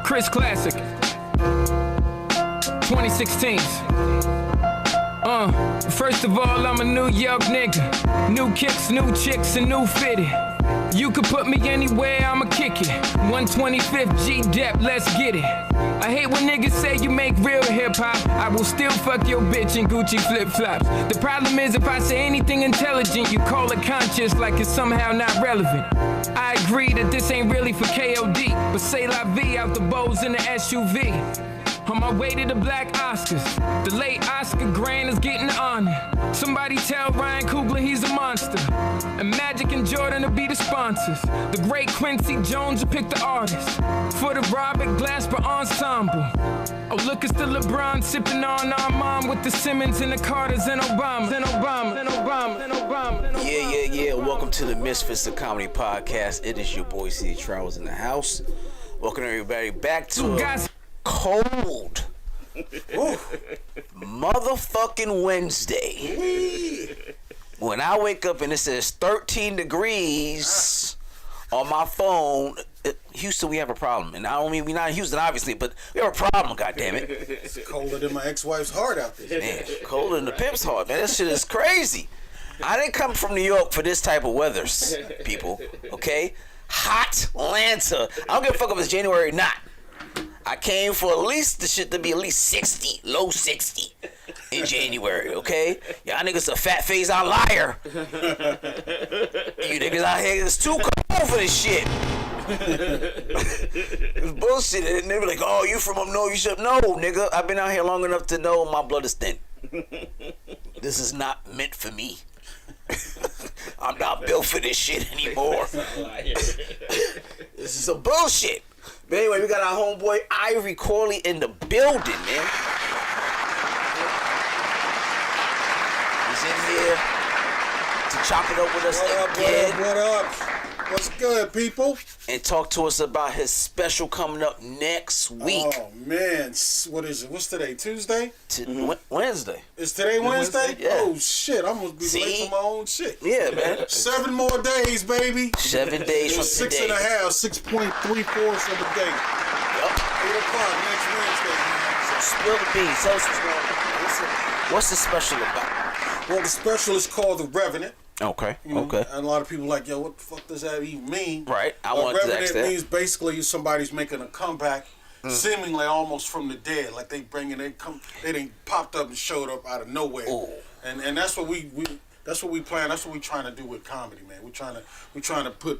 Chris Classic 2016. First of all, I'm a New York nigga. New kicks, new chicks, and new fitted. You could put me anywhere, I'ma kick it. 125th G-Dep, let's get it. I hate when niggas say you make real hip-hop. I will still fuck your bitch in Gucci flip-flops. The problem is if I say anything intelligent, you call it conscious like it's somehow not relevant. I agree that this ain't really for KOD, but say la vie out the bows in the SUV. On my way to the Black Oscars, the late Oscar Grant is getting honored. Somebody tell Ryan Coogler he's a monster. And Magic and Jordan will be the sponsors. The great Quincy Jones will pick the artist. For the Robert Glasper Ensemble. Oh, look, it's the LeBron sipping on our mom with the Simmons and the Carters and Obama. Yeah. Welcome to the Misfits of Comedy podcast. It is your boy C. Travels in the house. Welcome everybody back to cold motherfucking Wednesday. When I wake up and it says 13 degrees on my phone, Houston, we have a problem. And I don't mean we're not in Houston, obviously, but we have a problem, goddammit. It's colder than my ex-wife's heart out there. Man, colder than the pimp's heart, man. That shit is crazy. I didn't come from New York for this type of weather, people, okay? Hot Atlanta. I don't give a fuck if it's January or not. I came for at least the shit to be at least 60, low 60 in January, okay? Y'all niggas a fat face outlier. You niggas out here, it's too cold for this shit. It's bullshit. And they be like, oh, you from up north, you should. No, nigga, I've been out here long enough to know my blood is thin. This is not meant for me. I'm not built for this shit anymore. This is some bullshit. But anyway, we got our homeboy Ivory Corley in the building, man. He's in here to chop it up with us again. What up? What's good, people? And talk to us about his special coming up next week. Oh, man. What is it? What's today? Tuesday? Wednesday. Is today Wednesday? Yeah. Oh, shit. I'm going to be late for my own shit. Yeah, man. 7 more days, baby. 7 days from today. 6.5, 6.34 of the day. Yep. 8 o'clock next Wednesday, man. So spill the beans. Tell us what's going on. What's the special about? Well, the special is called The Revenant. Okay. You know, okay. And a lot of people are like, yo, what the fuck does that even mean? Right. I want to ask that. Revenant means basically somebody's making a comeback, seemingly almost from the dead. Like they done popped up and showed up out of nowhere. Ooh. And that's what we plan. That's what we trying to do with comedy, man. We trying to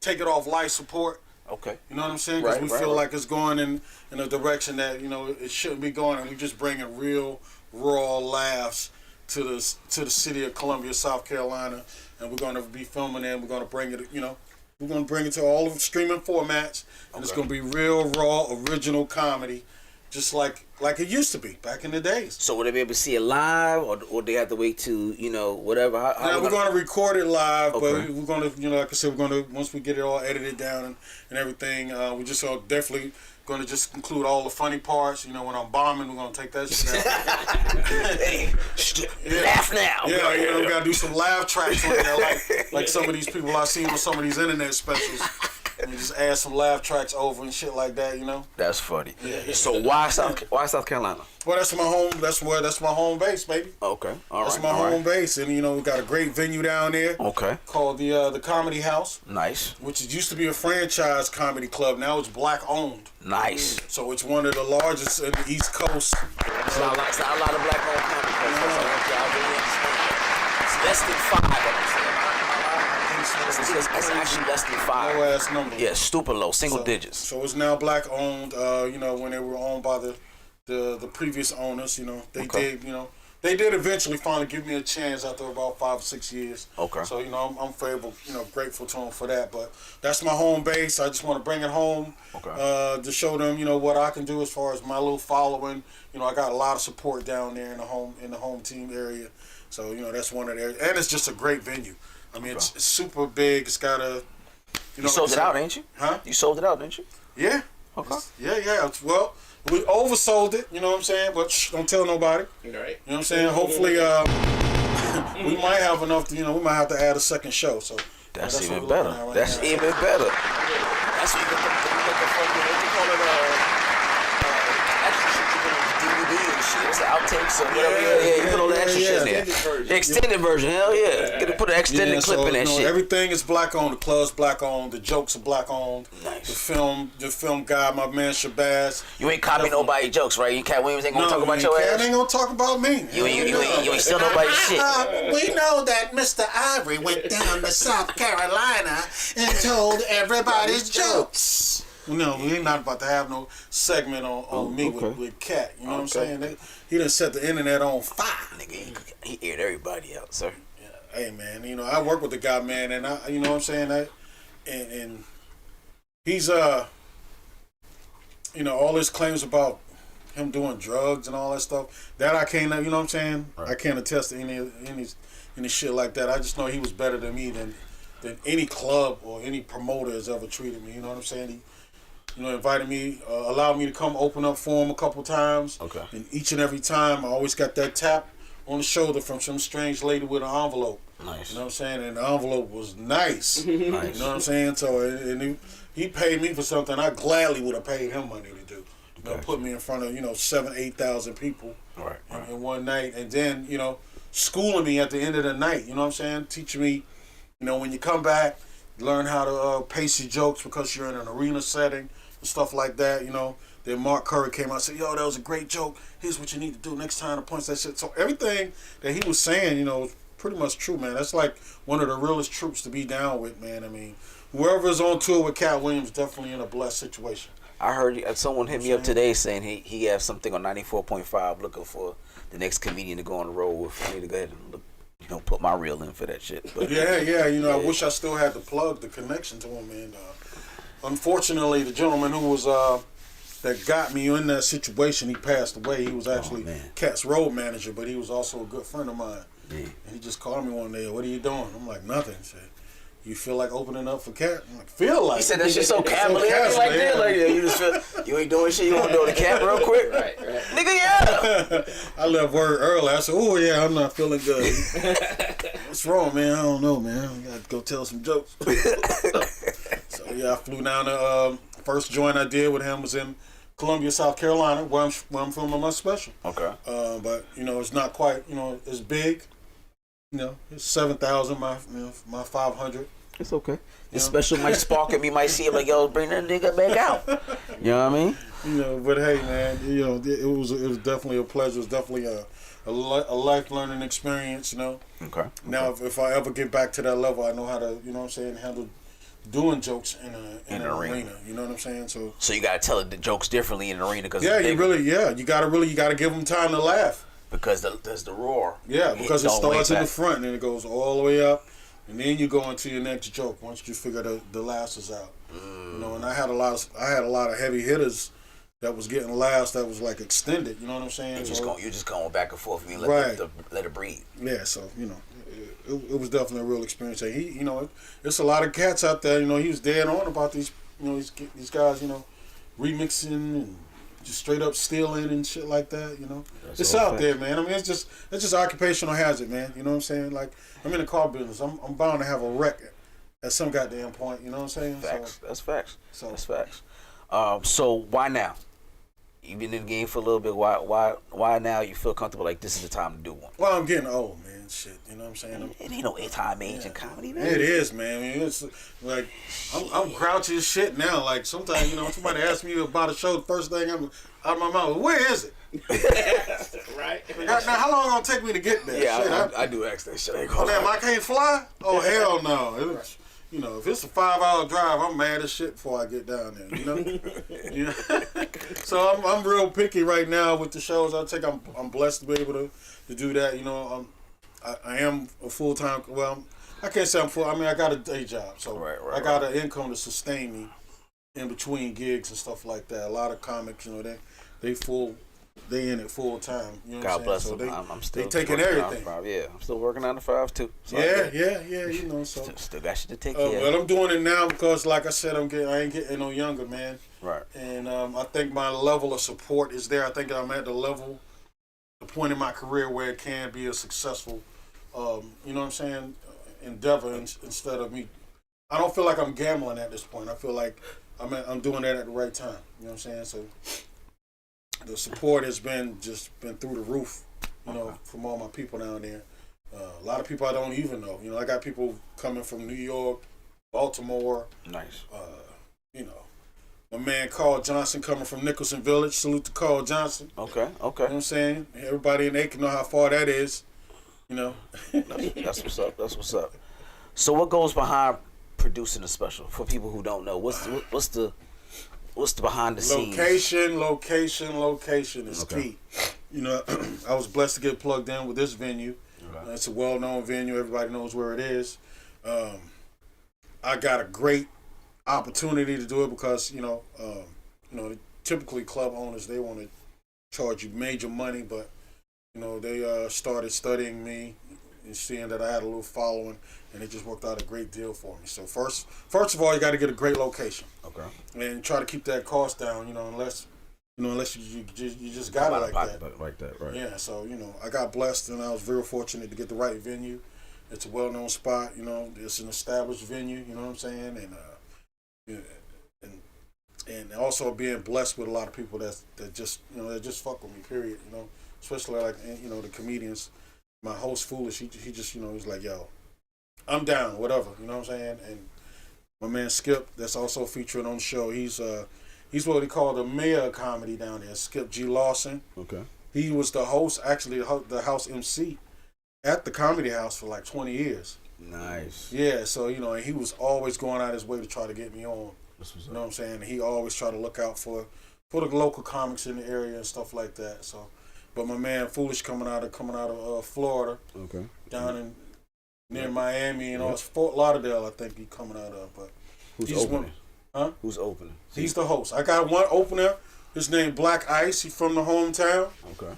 take it off life support. Okay. You know what I'm saying? Because we feel like it's going in a direction that it shouldn't be going, and we just bringing real raw laughs to the city of Columbia, South Carolina, and we're going to be filming it. We're going to bring it, we're going to bring it to all of the streaming formats, and it's going to be real, raw, original comedy, just like it used to be back in the days. So will they be able to see it live, or they have to wait to, whatever? Now we're going to record it live, okay. But we're going to, like I said, we're going to, once we get it all edited down and everything, we're just definitely going to just include all the funny parts. When I'm bombing, we're going to take that shit out. Hey, laugh now. Yeah, we got to do some laugh tracks on there, like some of these people I see on some of these internet specials. And just add some laugh tracks over and shit like that, That's funny. Yeah. So why South Carolina? Well, that's my home. That's my home base, baby. Okay. All right. That's my home base, and we got a great venue down there. Okay. Called the Comedy House. Nice. Which used to be a franchise comedy club. Now it's black owned. Nice. So it's one of the largest in the East Coast. It's not a lot of black owned comedy clubs. It's less than 5. It's actually less than 5. Low ass number. Yeah, stupid low, single digits. So it's now black owned. When they were owned by the previous owners, they did eventually finally give me a chance after about 5 or 6 years. Okay. So I'm grateful to them for that. But that's my home base. I just want to bring it home. Okay. To show them what I can do as far as my little following. I got a lot of support down there in the home team area. So that's one of their, and it's just a great venue. I mean, it's super big. It's got a, You sold it out, ain't you? Huh? You sold it out, didn't you? Yeah. Okay. Yeah. Well, we oversold it. You know what I'm saying? But don't tell nobody. Right. You know what I'm saying? Hopefully, we might have enough. We might have to add a second show. So that's even better. That's even better. That's what you can put the fucking, what you call it, extra shit you put on the DVD and shit. It's the outtakes or whatever. Yeah, you put all the extra shit in there. The extended version, hell yeah. Get to put an extended clip in that shit. Everything is black owned. The club's black owned. The jokes are black owned. Nice. The film guy, my man Shabazz. You ain't copying nobody's jokes, right? You Katt Williams ain't gonna talk about your ass. Katt ain't gonna talk about me. You ain't still nobody's shit. We know that Mr. Ivory went down to South Carolina and told everybody's jokes. No, we ain't not about to have no segment on me with Katt. You know what I'm saying? He done set the internet on fire. Nigga, he aired everybody out, sir. Yeah. Hey, man, you know, I work with the guy, man, and I, you know what I'm saying? And he's, you know, all his claims about him doing drugs and all that stuff, that I can't, you know what I'm saying? Right. I can't attest to any shit like that. I just know he was better than me than any club or any promoter has ever treated me. You know what I'm saying? He, you know, invited me, allowed me to come open up for him a couple times. Okay. And each and every time, I always got that tap on the shoulder from some strange lady with an envelope. Nice. You know what I'm saying? And the envelope was nice. Nice. You know what I'm saying? So, and he paid me for something I gladly would have paid him money to do. You know, put me in front of, 7,000-8,000 people in one night. And then, schooling me at the end of the night. You know what I'm saying? Teaching me, when you come back, learn how to pace your jokes because you're in an arena setting. Stuff like that, Then Mark Curry came out and said, yo, that was a great joke. Here's what you need to do next time to punch that shit. So everything that he was saying, was pretty much true, man. That's like one of the realest troops to be down with, man. I mean, whoever's on tour with Katt Williams definitely in a blessed situation. I heard someone hit me up today saying he has something on 94.5 looking for the next comedian to go on the road with. I need to go ahead and look, put my reel in for that shit. But, yeah. I wish I still had the connection to him, man. Unfortunately, the gentleman who was that got me in that situation, he passed away. He was actually Katt's road manager, but he was also a good friend of mine. Yeah. And he just called me one day, what are you doing? I'm like, nothing. He said, you feel like opening up for Katt? I'm like, feel like. He said that shit so cavalier. Like that. You just feel, you ain't doing shit, you want to do the Katt real quick? Right. Nigga, yeah. I left word early. I said, oh, yeah, I'm not feeling good. What's wrong, man? I don't know, man. I got to go tell some jokes. So, yeah, I flew down to, first joint I did with him was in Columbia, South Carolina, where I'm filming my special. Okay. But, it's not quite, as big. It's 7,000, my 500. It's okay. The special might spark him. You might see him like, yo, bring that nigga back out. You know what I mean? But hey, man, it was definitely a pleasure. It was definitely a life learning experience. Okay. Now, if I ever get back to that level, I know how to, handle doing jokes in an arena. You know what I'm saying? So you gotta tell the jokes differently in an arena because you gotta give them time to laugh because there's the roar. Yeah, because it starts in the front and it goes all the way up. And then you go into your next joke once you figure the laughs is out. And I had a lot of heavy hitters that was getting laughs that was like extended. You know what I'm saying? You're just going back and forth. You let it breathe. Yeah. So it was definitely a real experience. And he, it's a lot of cats out there. He was dead on about these, these guys, remixing and just straight up stealing and shit like that. It's out there, man. I mean, it's just occupational hazard, man. You know what I'm saying? Like, I'm in the car business. I'm bound to have a wreck at some goddamn point. You know what I'm saying? Facts. That's facts. That's facts. So why now? You've been in the game for a little bit. Why now you feel comfortable like this is the time to do one? Well, I'm getting old, man. Shit, you know what I'm saying? It ain't no time age in comedy, man. It is, man. I mean, it's like I'm grouchy as shit now. Like sometimes, somebody asks me about a show, the first thing I'm out of my mouth, where is it? Right. Now, how long gonna take me to get there? Yeah, shit, I do ask that shit. Damn, I can't fly? Oh hell no! If it's a 5-hour drive, I'm mad as shit before I get down there. So I'm real picky right now with the shows I take. I'm blessed to be able to do that. I am a full-time. Well, I can't say I'm full. I mean, I got a day job, so I got an income to sustain me in between gigs and stuff like that. A lot of comics, they in it full time. God bless them. I'm still they taking everything. Yeah, I'm still working 9 to 5 too. So yeah. So still got shit to take care of. But I'm doing it now because, like I said, I ain't getting no younger, man. Right. And I think my level of support is there. I think I'm at the point in my career where it can be a successful, endeavor instead of me. I don't feel like I'm gambling at this point. I feel like I'm doing that at the right time. You know what I'm saying? So the support has been through the roof. You know, from all my people down there. A lot of people I don't even know. You know, I got people coming from New York, Baltimore. Nice. You know, my man Carl Johnson coming from Nicholson Village. Salute to Carl Johnson. Okay. You know what I'm saying? Everybody in Aiken know how far that is. You know. That's what's up. That's what's up. So what goes behind producing a special for people who don't know? What's the behind the scenes? Location is key. You know, I was blessed to get plugged in with this venue. Okay. It's a well-known venue. Everybody knows where it is. I got a great opportunity to do it because typically club owners, they want to charge you major money, but they started studying me and seeing that I had a little following, and it just worked out a great deal for me. So first of all, you got to get a great location. Okay. And try to keep that cost down. Unless you just got it like that. Like that, right? Yeah. So I got blessed, and I was very fortunate to get the right venue. It's a well-known spot. It's an established venue. You know what I'm saying? And also being blessed with a lot of people that just fuck with me. Period. Especially like the comedians. My host Foolish, he just he's like, yo, I'm down, whatever. You know what I'm saying? And my man Skip, that's also featured on the show. He's what he called the mayor of comedy down there. Skip G. Lawson. Okay. He was the host, actually the house MC at the Comedy House for like 20 years. Nice. Yeah, so and he was always going out his way to try to get me on. You know what I'm saying? He always tried to look out for the local comics in the area and stuff like that. So, but my man Foolish coming out of Florida. Okay. Down in near Miami and it's Fort Lauderdale, I think he coming out of. But who's opening? Who's opening? He's the host. I got one opener. His name Black Ice. He's from the hometown. Okay.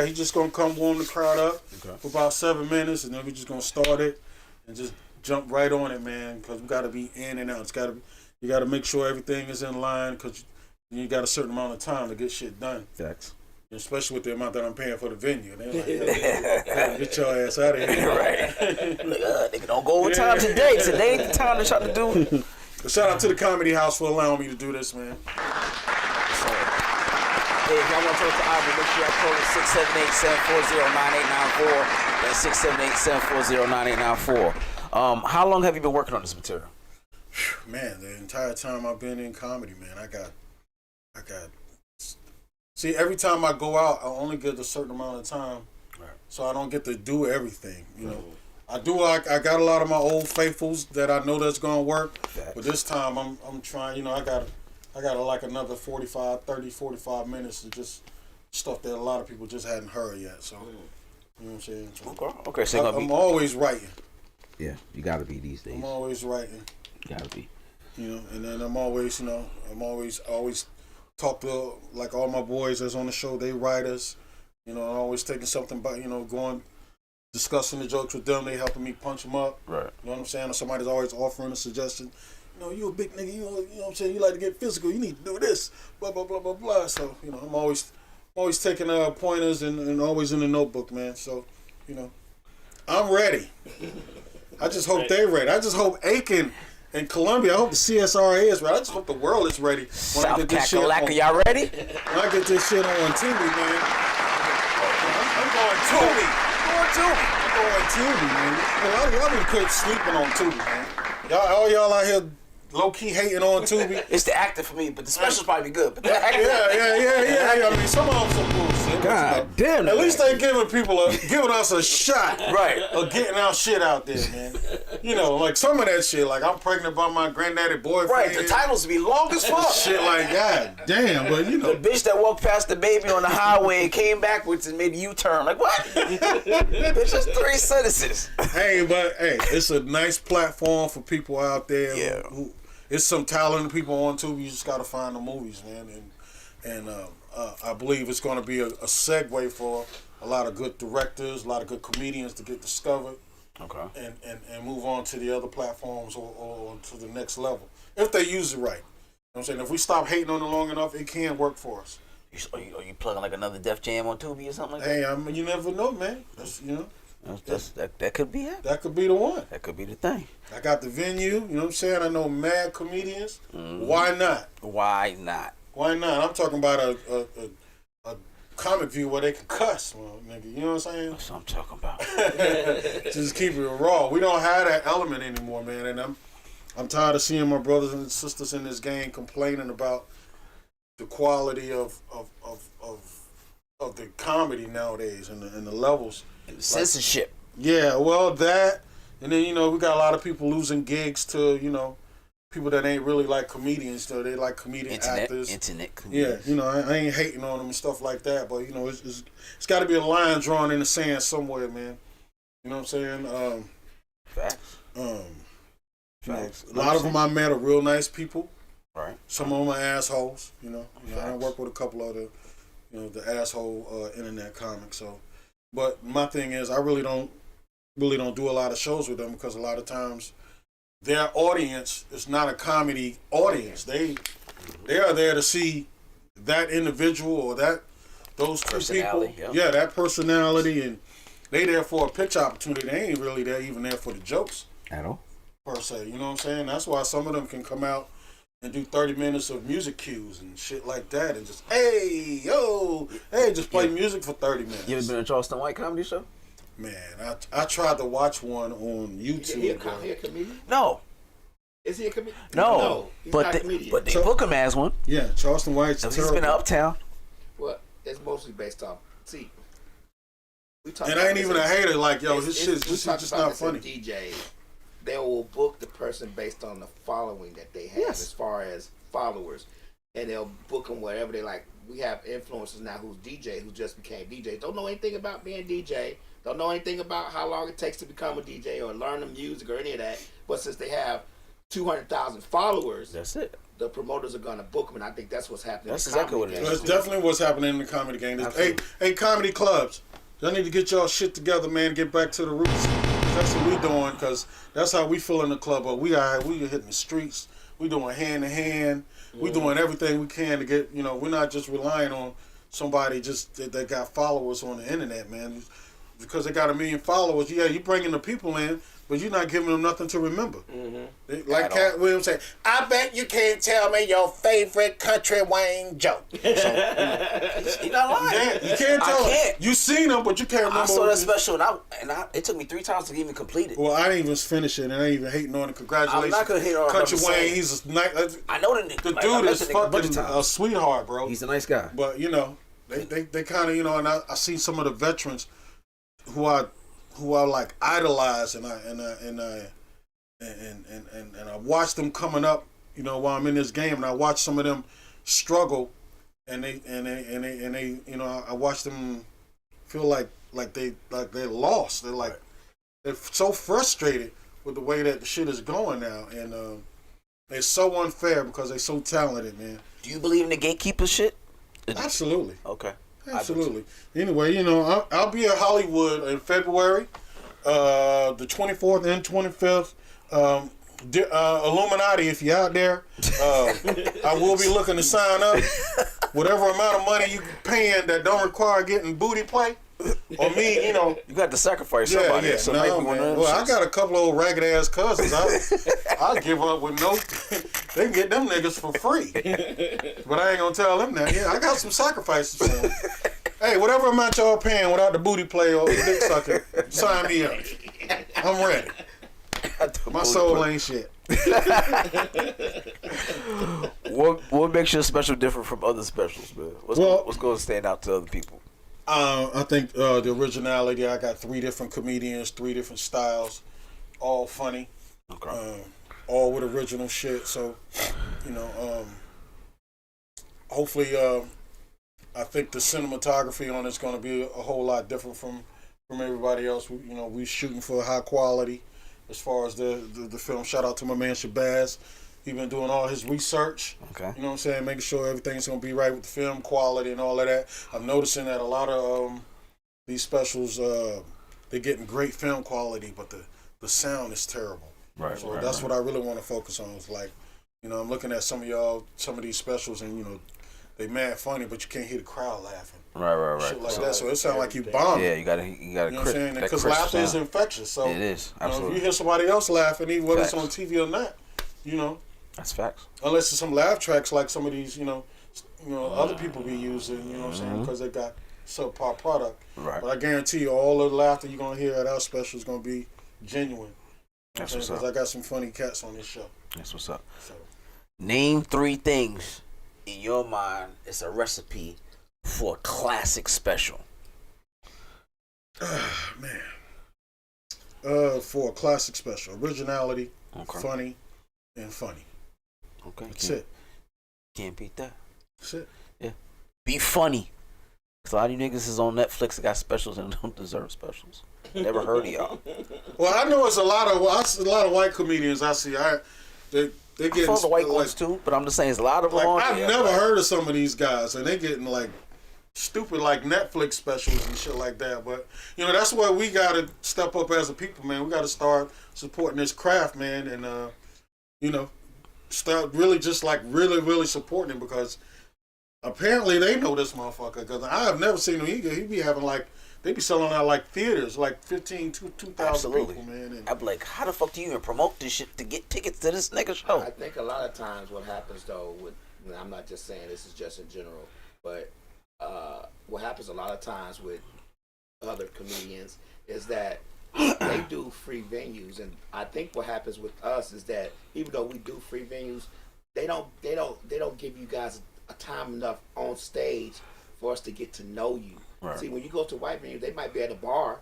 He just gonna come warm the crowd up for about 7 minutes, and then we just gonna start it and just jump right on it, man. Because we gotta be in and out. You gotta make sure everything is in line, because you got a certain amount of time to get shit done. Facts. Especially with the amount that I'm paying for the venue. They're like, get your ass out of here. Right. Nigga, don't go over time today. Today ain't the time to try to do. Shout out to the Comedy House for allowing me to do this, man. Hey, if y'all want to talk to Ivory, make sure y'all call it 678-740-9894. That's 678-740-9894. How long have you been working on this material? Man, the entire time I've been in comedy, man, I got. See, every time I go out, I only get a certain amount of time, so I don't get to do everything. I got a lot of my old faithfuls that I know that's gonna work, but this time I'm trying. I got like another 45 minutes to just stuff that a lot of people just hadn't heard yet. So, you know what I'm saying? So, okay. So I'm always writing. Yeah, you gotta be these days. I'm always writing. You gotta be. And then I'm always talk to like all my boys that's on the show. They writers. I'm always taking something about going. Discussing the jokes with them, they helping me punch them up. Right. You know what I'm saying? Or somebody's always offering a suggestion. You a big nigga, you know what I'm saying? You like to get physical, you need to do this, blah, blah, blah, blah, blah. So, I'm always taking pointers and always in the notebook, man. So, I'm ready. I just hope they're ready. I just hope Aiken and Columbia, I hope the CSRA is ready. I just hope the world is ready. South Kakalaka, y'all ready? When I get this shit on TV, man, I'm going Tubi. I'm going Tubi, man. Y'all need to quit sleeping on Tubi, man. All y'all out here low-key hating on Tubi. It's the acting for me, but the special's probably good. But the acting, yeah. I mean, some of them some bullshit. God damn. At least they giving us a shot, right, of getting our shit out there, man. Like some of that shit, like I'm pregnant by my granddaddy boyfriend. Right, the titles be long as fuck. Shit like God damn, but the bitch that walked past the baby on the highway and came backwards and made a U-turn. Like what? It's just 3 sentences. Hey, it's a nice platform for people out there. Yeah. It's some talented people on Tubi. You just gotta find the movies, man, and I believe it's gonna be a segue for a lot of good directors, a lot of good comedians to get discovered. Okay. And move on to the other platforms or to the next level if they use it right. You know what I'm saying? If we stop hating on it long enough, it can work for us. Are you plugging like another Def Jam on Tubi or something like that? Hey, you never know, man. That could be it. That could be the one. That could be the thing. I got the venue. You know what I'm saying? I know mad comedians. Why not? Why not? Why not? I'm talking about a comic view where they can cuss, well, nigga. You know what I'm saying? That's what I'm talking about. Just keep it raw. We don't have that element anymore, man. And I'm tired of seeing my brothers and sisters in this game complaining about the quality of the comedy nowadays and the levels. And the censorship. Yeah, well, that, and then, we got a lot of people losing gigs to, people that ain't really like comedians, though. They like comedian actors. Internet comedians. Yeah, I ain't hating on them and stuff like that, but, it's got to be a line drawn in the sand somewhere, man. You know what I'm saying? Facts. Facts. A lot of them I met are real nice people. Right. Some of them are assholes, I work with a couple of the asshole internet comics, so. But my thing is, I really don't do a lot of shows with them because a lot of times their audience is not a comedy audience. They are there to see that individual or those two people. Yep. Yeah, that personality, and they there for a pitch opportunity. They ain't really there even there for the jokes at all, per se. You know what I'm saying? That's why some of them can come out and do 30 minutes of music cues and shit like that, and just just play music for 30 minutes. You ever been to a Charleston White comedy show? Man, I tried to watch one on YouTube. Is he a comedian? No. Is he a comedian? No, he's but not a comedian. But they book him as one. Yeah, Charleston White's terrible. He's been uptown. Well, it's mostly based off. See, and I ain't even a hater. Like, yo, his shit is just not funny. DJ, they will book the person based on the following that they have, as far as followers, and they'll book them wherever they like. We have influencers now who just became DJs. Don't know anything about being DJ. Don't know anything about how long it takes to become a DJ or learn the music or any of that. But since they have 200,000 followers, that's it. The promoters are gonna book them, and I think that's what's happening. That's exactly what it is. That's definitely what's happening in the comedy game. Hey, comedy clubs, y'all need to get y'all shit together, man. Get back to the roots. That's what we doing, because that's how we feel in the club. But we hitting the streets. We doing hand to hand. We doing everything we can to get. We're not just relying on somebody just that got followers on the internet, man. Because they got 1 million followers, you bringing the people in, but you're not giving them nothing to remember. Like Katt Williams said, I bet you can't tell me your favorite country Wayne joke. So, you're not lying. You can't tell them. You seen them, but you can't remember. I saw that special, and it took me 3 times to even complete it. Well, I didn't even finish it, and I ain't even hating on it. Congratulations. I'm not going to hate on Country Wayne, he's a nice. I know the nigga. The dude is fucking a sweetheart, bro. He's a nice guy. But, they kind of, and I see some of the veterans who I like idolize, and I watch them coming up, while I'm in this game, and I watch some of them struggle, and they I watch them feel like they're lost. They're so frustrated with the way that the shit is going now, and it's so unfair because they're so talented, man. Do you believe in the gatekeeper shit? Absolutely. Okay. Absolutely. Anyway, I'll be at Hollywood in February, the 24th and 25th. Illuminati, if you're out there, I will be looking to sign up. Whatever amount of money you paying that don't require getting booty play, or me, you got to sacrifice somebody. Yeah. So no, man. Well, I got a couple of old ragged ass cousins. I'll give up with no. They can get them niggas for free, but I ain't gonna tell them that. Yeah, I got some sacrifices for them. Hey, whatever amount y'all paying without the booty play or the dick sucker, sign me up. I'm ready. My soul ain't shit. What makes your special different from other specials, man? What's going to stand out to other people? I think the originality. I got 3 different comedians, 3 different styles, all funny, all with original shit. So, hopefully, I think the cinematography on it's going to be a whole lot different from everybody else. We shooting for high quality as far as the film. Shout out to my man Shabazz. He been doing all his research. Okay. You know what I'm saying? Making sure everything's going to be right with the film quality and all of that. I'm noticing that a lot of these specials, they're getting great film quality, but the sound is terrible. Right. So that's what I really want to focus on. Is like, I'm looking at some of these specials, and they mad funny, but you can't hear the crowd laughing. Right. Shit like that. So it sounds like you bombed. Yeah, you gotta. You know what I'm saying? Because laughter is infectious. So it is. Absolutely. If you hear somebody else laughing, even whether it's Facts. on TV or not, That's facts. unless it's some laugh tracks like some of these, other people be using. You know what I'm saying? Because they got subpar product. Right. But I guarantee you, all the laughter you're gonna hear at our special is gonna be genuine. That's what's Because up. I got some funny cats on this show. That's what's up. So. Name 3 things in your mind is a recipe for a classic special. Man. For a classic special, originality, funny, and funny. Okay. That's it. Can't beat that. That's it. Yeah. Be funny. Cause a lot of you niggas is on Netflix that got specials and don't deserve specials. Never heard of y'all. Well, I know it's a lot of white comedians I see. They get I the white ones too, but I'm just saying, there's a lot of them like, on I've there. never heard of some of these guys, and they getting like stupid like Netflix specials and shit like that. But that's where we gotta step up as a people, man. We gotta start supporting this craft, man, and start really just like really supporting him, because apparently they know this motherfucker. Because I have never seen him. He be having like. They be selling out like theaters, like 2,000 people, man. And I'm like, how the fuck do you even promote this shit to get tickets to this nigga show? I think a lot of times what happens though, I'm not just saying this is just in general, but what happens a lot of times with other comedians is that they do free venues, and I think what happens with us is that even though we do free venues, they don't give you guys a time enough on stage for us to get to know you. Right. See, when you go to white venues, they might be at a bar,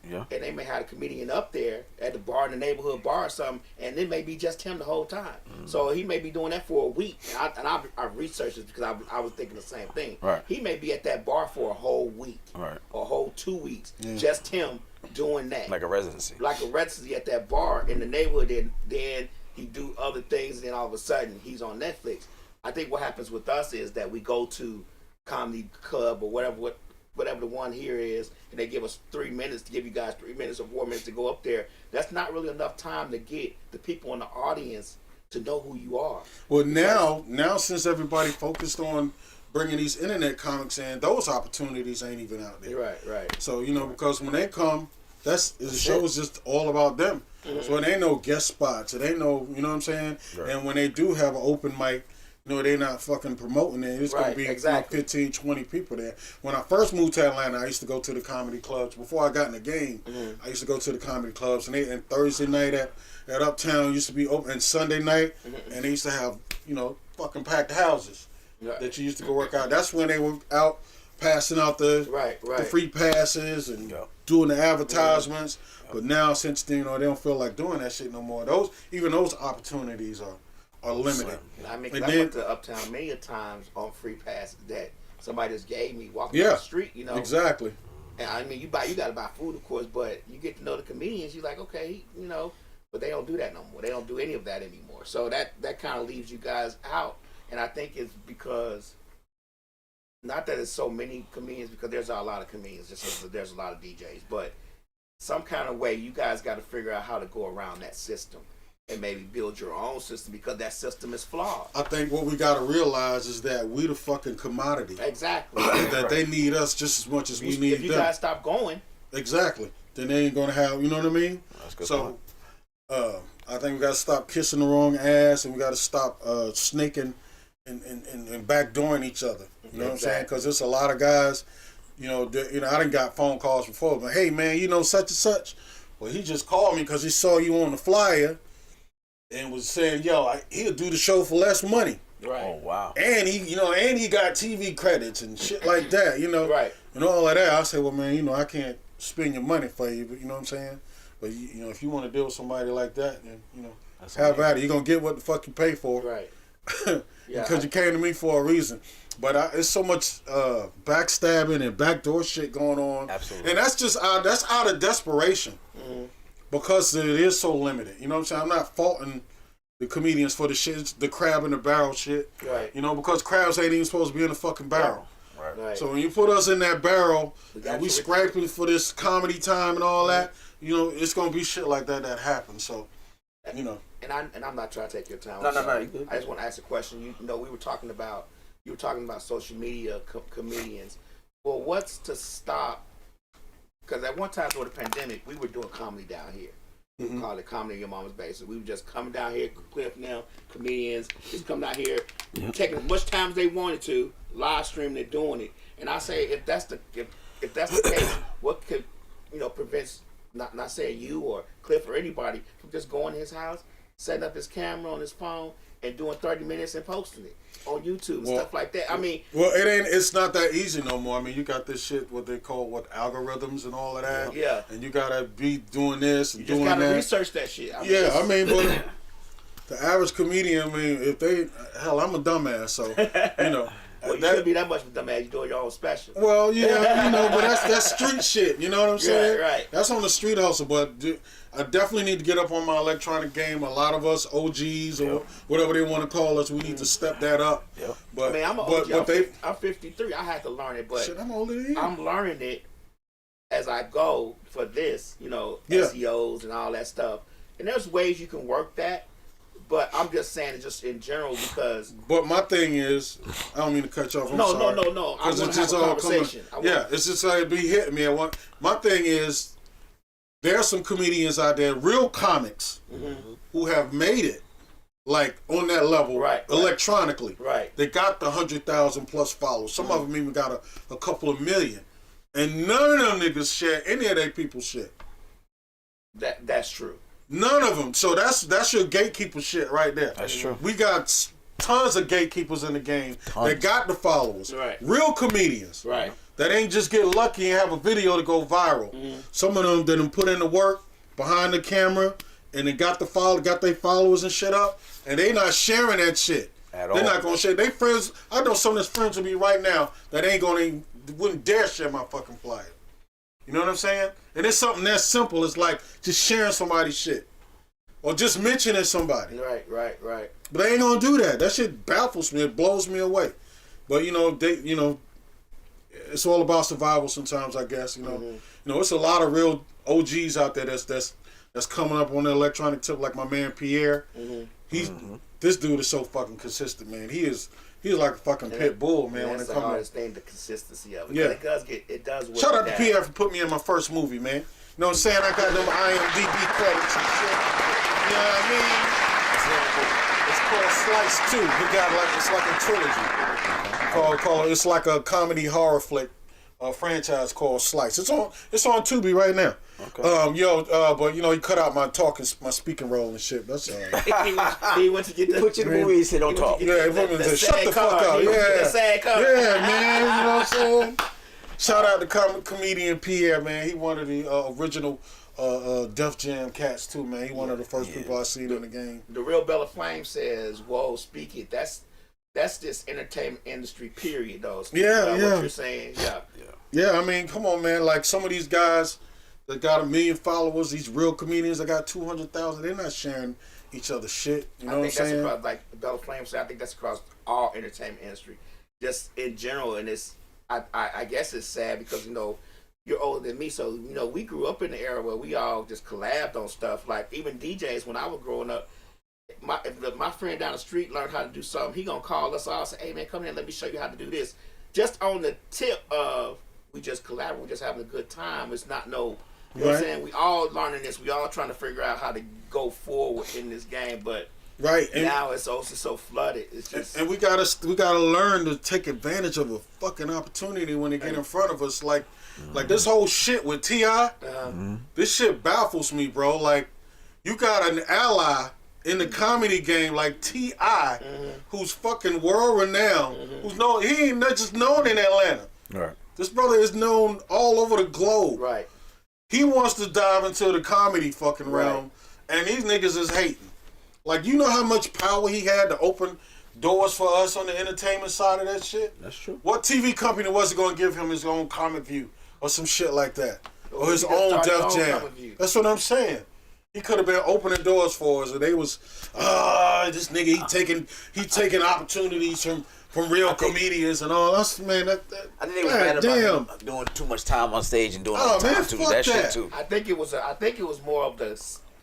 and they may have a comedian up there at the bar, in the neighborhood bar or something, and it may be just him the whole time. So he may be doing that for a week, and I researched this because I was thinking the same thing. Right. He may be at that bar for a whole week, Right. or a whole 2 weeks, just him doing that. Like a residency. Like a residency at that bar in the neighborhood, and then he do other things, and then all of a sudden he's on Netflix. I think what happens with us is that we go to comedy club or whatever the one here is, and they give us 3 minutes to give you guys 3 minutes or 4 minutes to go up there. That's not really enough time to get the people in the audience to know who you are. Well, now since everybody focused on bringing these internet comics in, those opportunities ain't even out there. Right. So because when they come, the show is just all about them. So it ain't no guest spots. It ain't no, you know what I'm saying. Right. And when they do have an open mic, they're not fucking promoting it. It's going to be 15, 20 people there. When I first moved to Atlanta, I used to go to the comedy clubs. Before I got in the game, I used to go to the comedy clubs. And Thursday night at Uptown used to be open. And Sunday night, and they used to have, fucking packed houses that you used to go work out. That's when they were out passing out the free passes and doing the advertisements. But now, since they don't feel like doing that shit no more, those opportunities are limited. I went to Uptown many times on free passes that somebody just gave me walking down the street, Exactly. And I mean, you gotta buy food, of course, but you get to know the comedians. You're like, okay, but they don't do that no more. They don't do any of that anymore. So that kind of leaves you guys out. And I think it's because, not that it's so many comedians, because there's a lot of comedians, just as there's a lot of DJs, but some kind of way you guys got to figure out how to go around that system. And maybe build your own system, because that system is flawed. I think what we got to realize is that we the fucking commodity. Exactly. That they need us just as much as we need them. If you guys stop going. Exactly. Then they ain't going to have, you know what I mean? That's good. So, I think we got to stop kissing the wrong ass, and we got to stop snaking and backdooring each other. You know what I'm saying? Because there's a lot of guys, I done got phone calls before, but hey, man, such and such. Well, he just called me because he saw you on the flyer and was saying, he'll do the show for less money. Right. Oh, wow. And he got TV credits and shit like that, Right. And all of that. I said, well, man, I can't spend your money for you, but you know what I'm saying? But, if you want to deal with somebody like that, then, have at it. You're going to get what the fuck you pay for. Right. Because you came to me for a reason. But it's so much backstabbing and backdoor shit going on. Absolutely. And that's just that's out of desperation. Mm-hmm. Because it is so limited. You know what I'm saying? I'm not faulting the comedians for the shit. It's the crab in the barrel shit. Right. Because crabs ain't even supposed to be in a fucking barrel. Right. So when you put us in that barrel and we scraping for this comedy time and all that, it's going to be shit like that happens. So, And I'm not trying to take your time. No, you good. I just want to ask a question. We were talking about you were talking about social media comedians. Well, what's to stop? Because at one time during the pandemic, we were doing comedy down here. We call it comedy in your mama's basement. We were just coming down here, Cliff now, comedians, just come down here, taking as much time as they wanted to, live streaming and doing it. And I say, if that's the case, what could prevents not saying you or Cliff or anybody from just going to his house, setting up his camera on his phone, and doing 30 minutes and posting it on YouTube and stuff like that. I mean, it's not that easy no more. I mean, you got this shit, what they call algorithms and all of that. Yeah. And you gotta be doing this and doing that. You just gotta research that shit. I mean, but the average comedian, I mean, I'm a dumbass, so Well, you shouldn't be that much of a dumbass. You're doing your own special. Well, yeah, but that's street shit. You know what I'm saying? Right. That's on the street hustle. But I definitely need to get up on my electronic game. A lot of us OGs or whatever they want to call us, we need to step that up. Yep. But I mean, I'm an OG. I'm 53. I had to learn it, but shit, I'm older than you. I'm learning it as I go for this. SEOs and all that stuff. And there's ways you can work that. But I'm just saying it just in general because. But my thing is, I don't mean to cut you off. No. I want to have a conversation. It's just like it be hitting me. My thing is, there are some comedians out there, real comics, who have made it, like on that level, electronically. Right. They got the 100,000 plus followers. Some of them even got a couple of million, and none of them niggas share any of their people's shit. That's true. None of them. So that's your gatekeeper shit right there. That's true. We got tons of gatekeepers in the game that got the followers. Right. Real comedians. Right. That ain't just get lucky and have a video to go viral. Some of them didn't put in the work behind the camera and they got their followers and shit up, and they not sharing that shit. They're not gonna share. They friends. I know some of his friends with me right now that wouldn't dare share my fucking flyer. You know what I'm saying? And it's something that simple. It's like just sharing somebody's shit. Or just mentioning somebody. Right. But they ain't gonna do that. That shit baffles me. It blows me away. But it's all about survival sometimes, I guess. It's a lot of real OGs out there that's coming up on the electronic tip, like my man Pierre. This dude is so fucking consistent, man. He's like a fucking pit bull, man. When that's it the comes hardest thing, the consistency of it. Yeah. It does work. Shout out to Pierre for putting me in my first movie, man. You know what I'm saying? I got them IMDb credits and shit. You know what I mean? It's called Slice 2. It's like a trilogy. It's like a comedy horror flick franchise called Slice. It's on Tubi right now. Okay. But he cut out my speaking role and shit. That's he went to get the put you in the movie and say don't talk. Yeah, the shut the fuck up. Yeah, man. You know what I'm saying? Shout out to comedian Pierre, man. He one of the original Def Jam cats too, man. He one of the first people I seen in the game. The real Bella Flame says, "Whoa, speak it." That's this entertainment industry, period, though. What you're saying, yeah. I mean, come on, man. Like some of these guys that got 1 million followers, these real comedians that got 200,000, they're not sharing each other's shit. You know what I'm saying? Across, like Bella Flame said, I think that's across all entertainment industry, just in general. And it's, I guess it's sad because you're older than me, so we grew up in the era where we all just collabed on stuff. Like even DJs when I was growing up. If my friend down the street learned how to do something, he gonna call us all and say, "Hey man, come here, let me show you how to do this." Just on the tip of we just collaborate, we just having a good time. It's not you know what I'm saying? We all learning this. We all trying to figure out how to go forward in this game, but and now it's also so flooded. It's just and we gotta learn to take advantage of a fucking opportunity when they get in front of us. Like this whole shit with T.I. This shit baffles me, bro. Like you got an ally in the comedy game like T.I., who's fucking world renowned, he ain't not just known in Atlanta. Right. This brother is known all over the globe. Right. He wants to dive into the comedy fucking realm, and these niggas is hating. Like, you know how much power he had to open doors for us on the entertainment side of that shit? That's true. What TV company was going to give him his own Comic View or some shit like that? Or his own Def Jam? That's what I'm saying. He could have been opening doors for us, and they was, this nigga, he taking opportunities from real comedians and all. That's man, I think they was mad about him doing too much time on stage and doing all the time too. That shit too. I think it was more of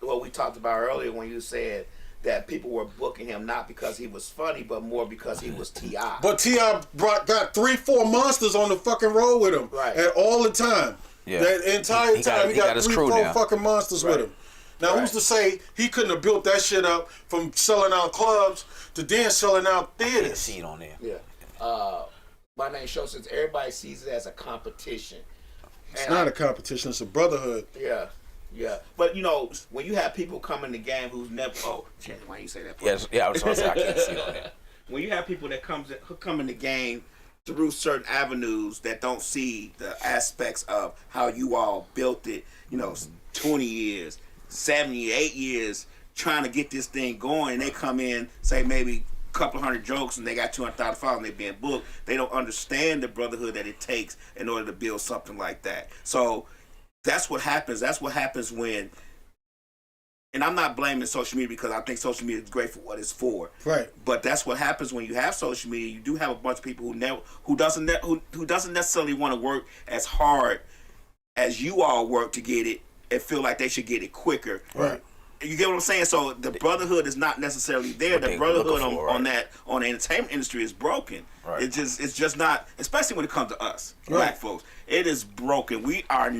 what we talked about earlier when you said that people were booking him not because he was funny, but more because he was T.I. But T.I. got 3-4 monsters on the fucking road with him at all the time. Yeah. That entire time he got 3-4 fucking monsters with him. Now who's to say he couldn't have built that shit up from selling out clubs to then selling out theaters? I see it on there. Yeah. My name shows since everybody sees it as a competition. It's not a competition, it's a brotherhood. Yeah. Yeah, but you know, when you have people come in the game who's never why you say that? Yes, yeah, I was trying to say I can't see it on there. When you have people that come in the game through certain avenues that don't see the aspects of how you all built it, 20 years, 78 years trying to get this thing going, they come in, say maybe a couple hundred jokes and they got 200,000 followers and they being booked. They don't understand the brotherhood that it takes in order to build something like that. So that's what happens. That's what happens when, and I'm not blaming social media because I think social media is great for what it's for. Right. But that's what happens when you have social media. You do have a bunch of people who doesn't necessarily want to work as hard as you all work to get it and feel like they should get it quicker. Right. You get what I'm saying? So the brotherhood is not necessarily there. The brotherhood on the entertainment industry is broken. Right. It's just not, especially when it comes to us, black folks. It is broken. We have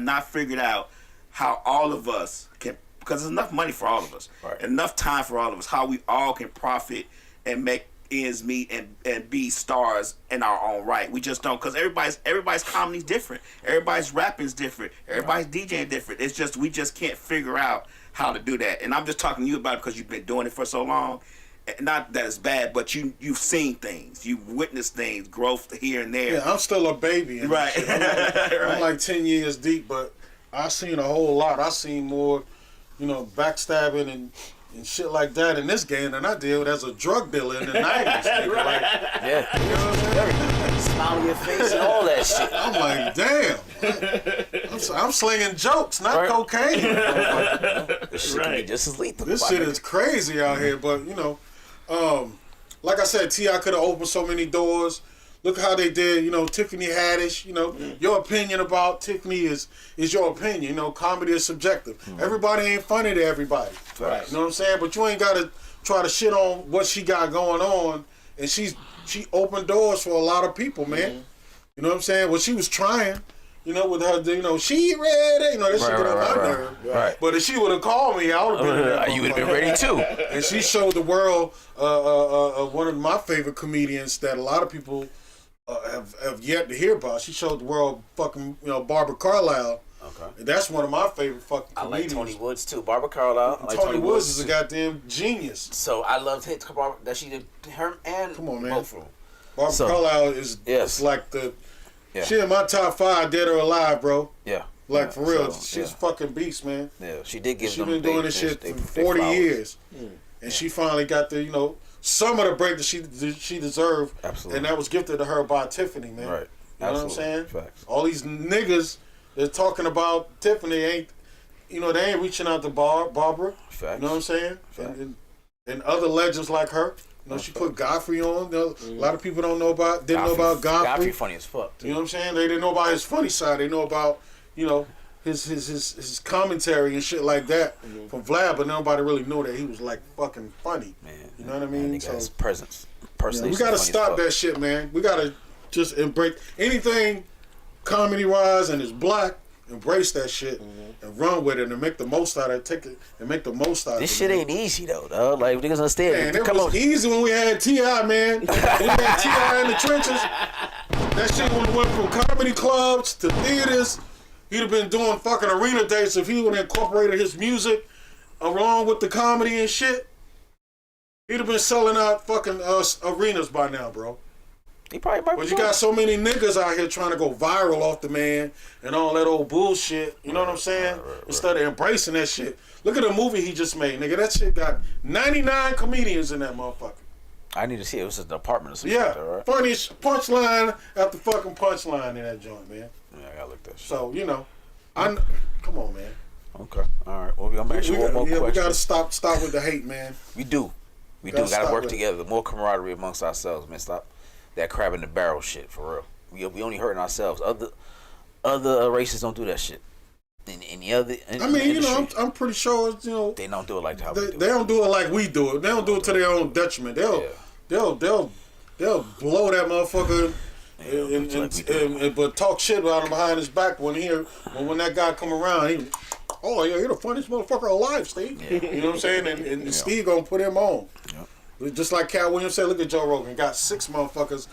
not figured out how all of us can, because there's enough money for all of us, enough time for all of us, how we all can profit and make ends meet and be stars in our own right. We just don't, because everybody's comedy's different. Everybody's rapping's different. Everybody's DJing different. It's just, we just can't figure out how to do that. And I'm just talking to you about it because you've been doing it for so long. Not that it's bad, but you've seen things. You've witnessed things, growth here and there. Yeah, I'm still a baby. Right. I'm like 10 years deep, but I've seen a whole lot. I've seen more, backstabbing and shit like that in this game than I did as a drug dealer in the 90s. Smile on your face and all that shit. I'm like, damn. I'm slinging jokes, not cocaine. This shit can be just as lethal. This shit is crazy out here, but like I said, T.I. could have opened so many doors. Look how they did, Tiffany Haddish, your opinion about Tiffany is your opinion. Comedy is subjective. Everybody ain't funny to everybody. Right. You know what I'm saying? But you ain't got to try to shit on what she got going on. And she opened doors for a lot of people, man. You know what I'm saying? Well, she was trying, with her, she ready, that shit get on my nerve. Right. But if she would have called me, I would have been there. You would have been ready too. And she showed the world one of my favorite comedians that a lot of people have yet to hear about. She showed the world fucking Barbara Carlisle. Okay. And that's one of my favorite fucking comedians. I like Tony Woods too. Barbara Carlisle. Tony Woods is a goddamn genius. So I loved that she did her and come on, man. Both of them. Barbara Carlisle is like the she in my top 5 dead or alive, bro. Yeah. Like for real, she's a fucking beast, man. Yeah, she did give them. She been doing this shit for 40 years, and she finally got the some of the break that she deserved. Absolutely. And that was gifted to her by Tiffany, man. Right. You know what I'm saying? Facts. All these niggas that talking about Tiffany ain't, they ain't reaching out to Barbara. Facts. You know what I'm saying? And other legends like her. She put Godfrey on. A lot of people didn't know about Godfrey. Godfrey funny as fuck. You know what I'm saying? They didn't know about his funny side. They know about, his commentary and shit like that from Vlad, but nobody really knew that he was like fucking funny. Man, you know what I mean? So his presence. We gotta stop that shit, man. We gotta just embrace anything comedy wise and is black. Embrace that shit and run with it and make the most out of it. Take it and make the most out of it. This shit ain't easy though, dog. Like niggas understand. Man, it was easy when we had T.I., man. We had T.I. in the trenches. That shit went from comedy clubs to theaters. He'd have been doing fucking arena dates if he would have incorporated his music along with the comedy and shit. He'd have been selling out fucking arenas by now, bro. He probably might. But you got so many niggas out here trying to go viral off the man and all that old bullshit. You know what I'm saying? Right. Instead of embracing that shit. Look at the movie he just made, nigga. That shit got 99 comedians in that motherfucker. I need to see it. It was an apartment or something. Yeah. Like that, right? Funniest punchline after fucking punchline in that joint, man. Yeah, I gotta look that shit. So, come on, man. Okay. All right. Well, I'm gonna ask you one more question. We gotta stop with the hate, man. We do. We gotta work together. More camaraderie amongst ourselves, man. Stop that crab in the barrel shit, for real. We only hurting ourselves. Other races don't do that shit. in any other. I mean, you know, I'm pretty sure, you know, they don't do it like how they don't do it like we do it. They don't do it to their own detriment. They'll blow that motherfucker. But talk shit about him behind his back when that guy come around. You're the funniest motherfucker alive, Steve. Yeah. You know what I'm saying? And Steve gonna put him on. Yep. Just like Katt Williams said, look at Joe Rogan. Got 6 motherfuckers.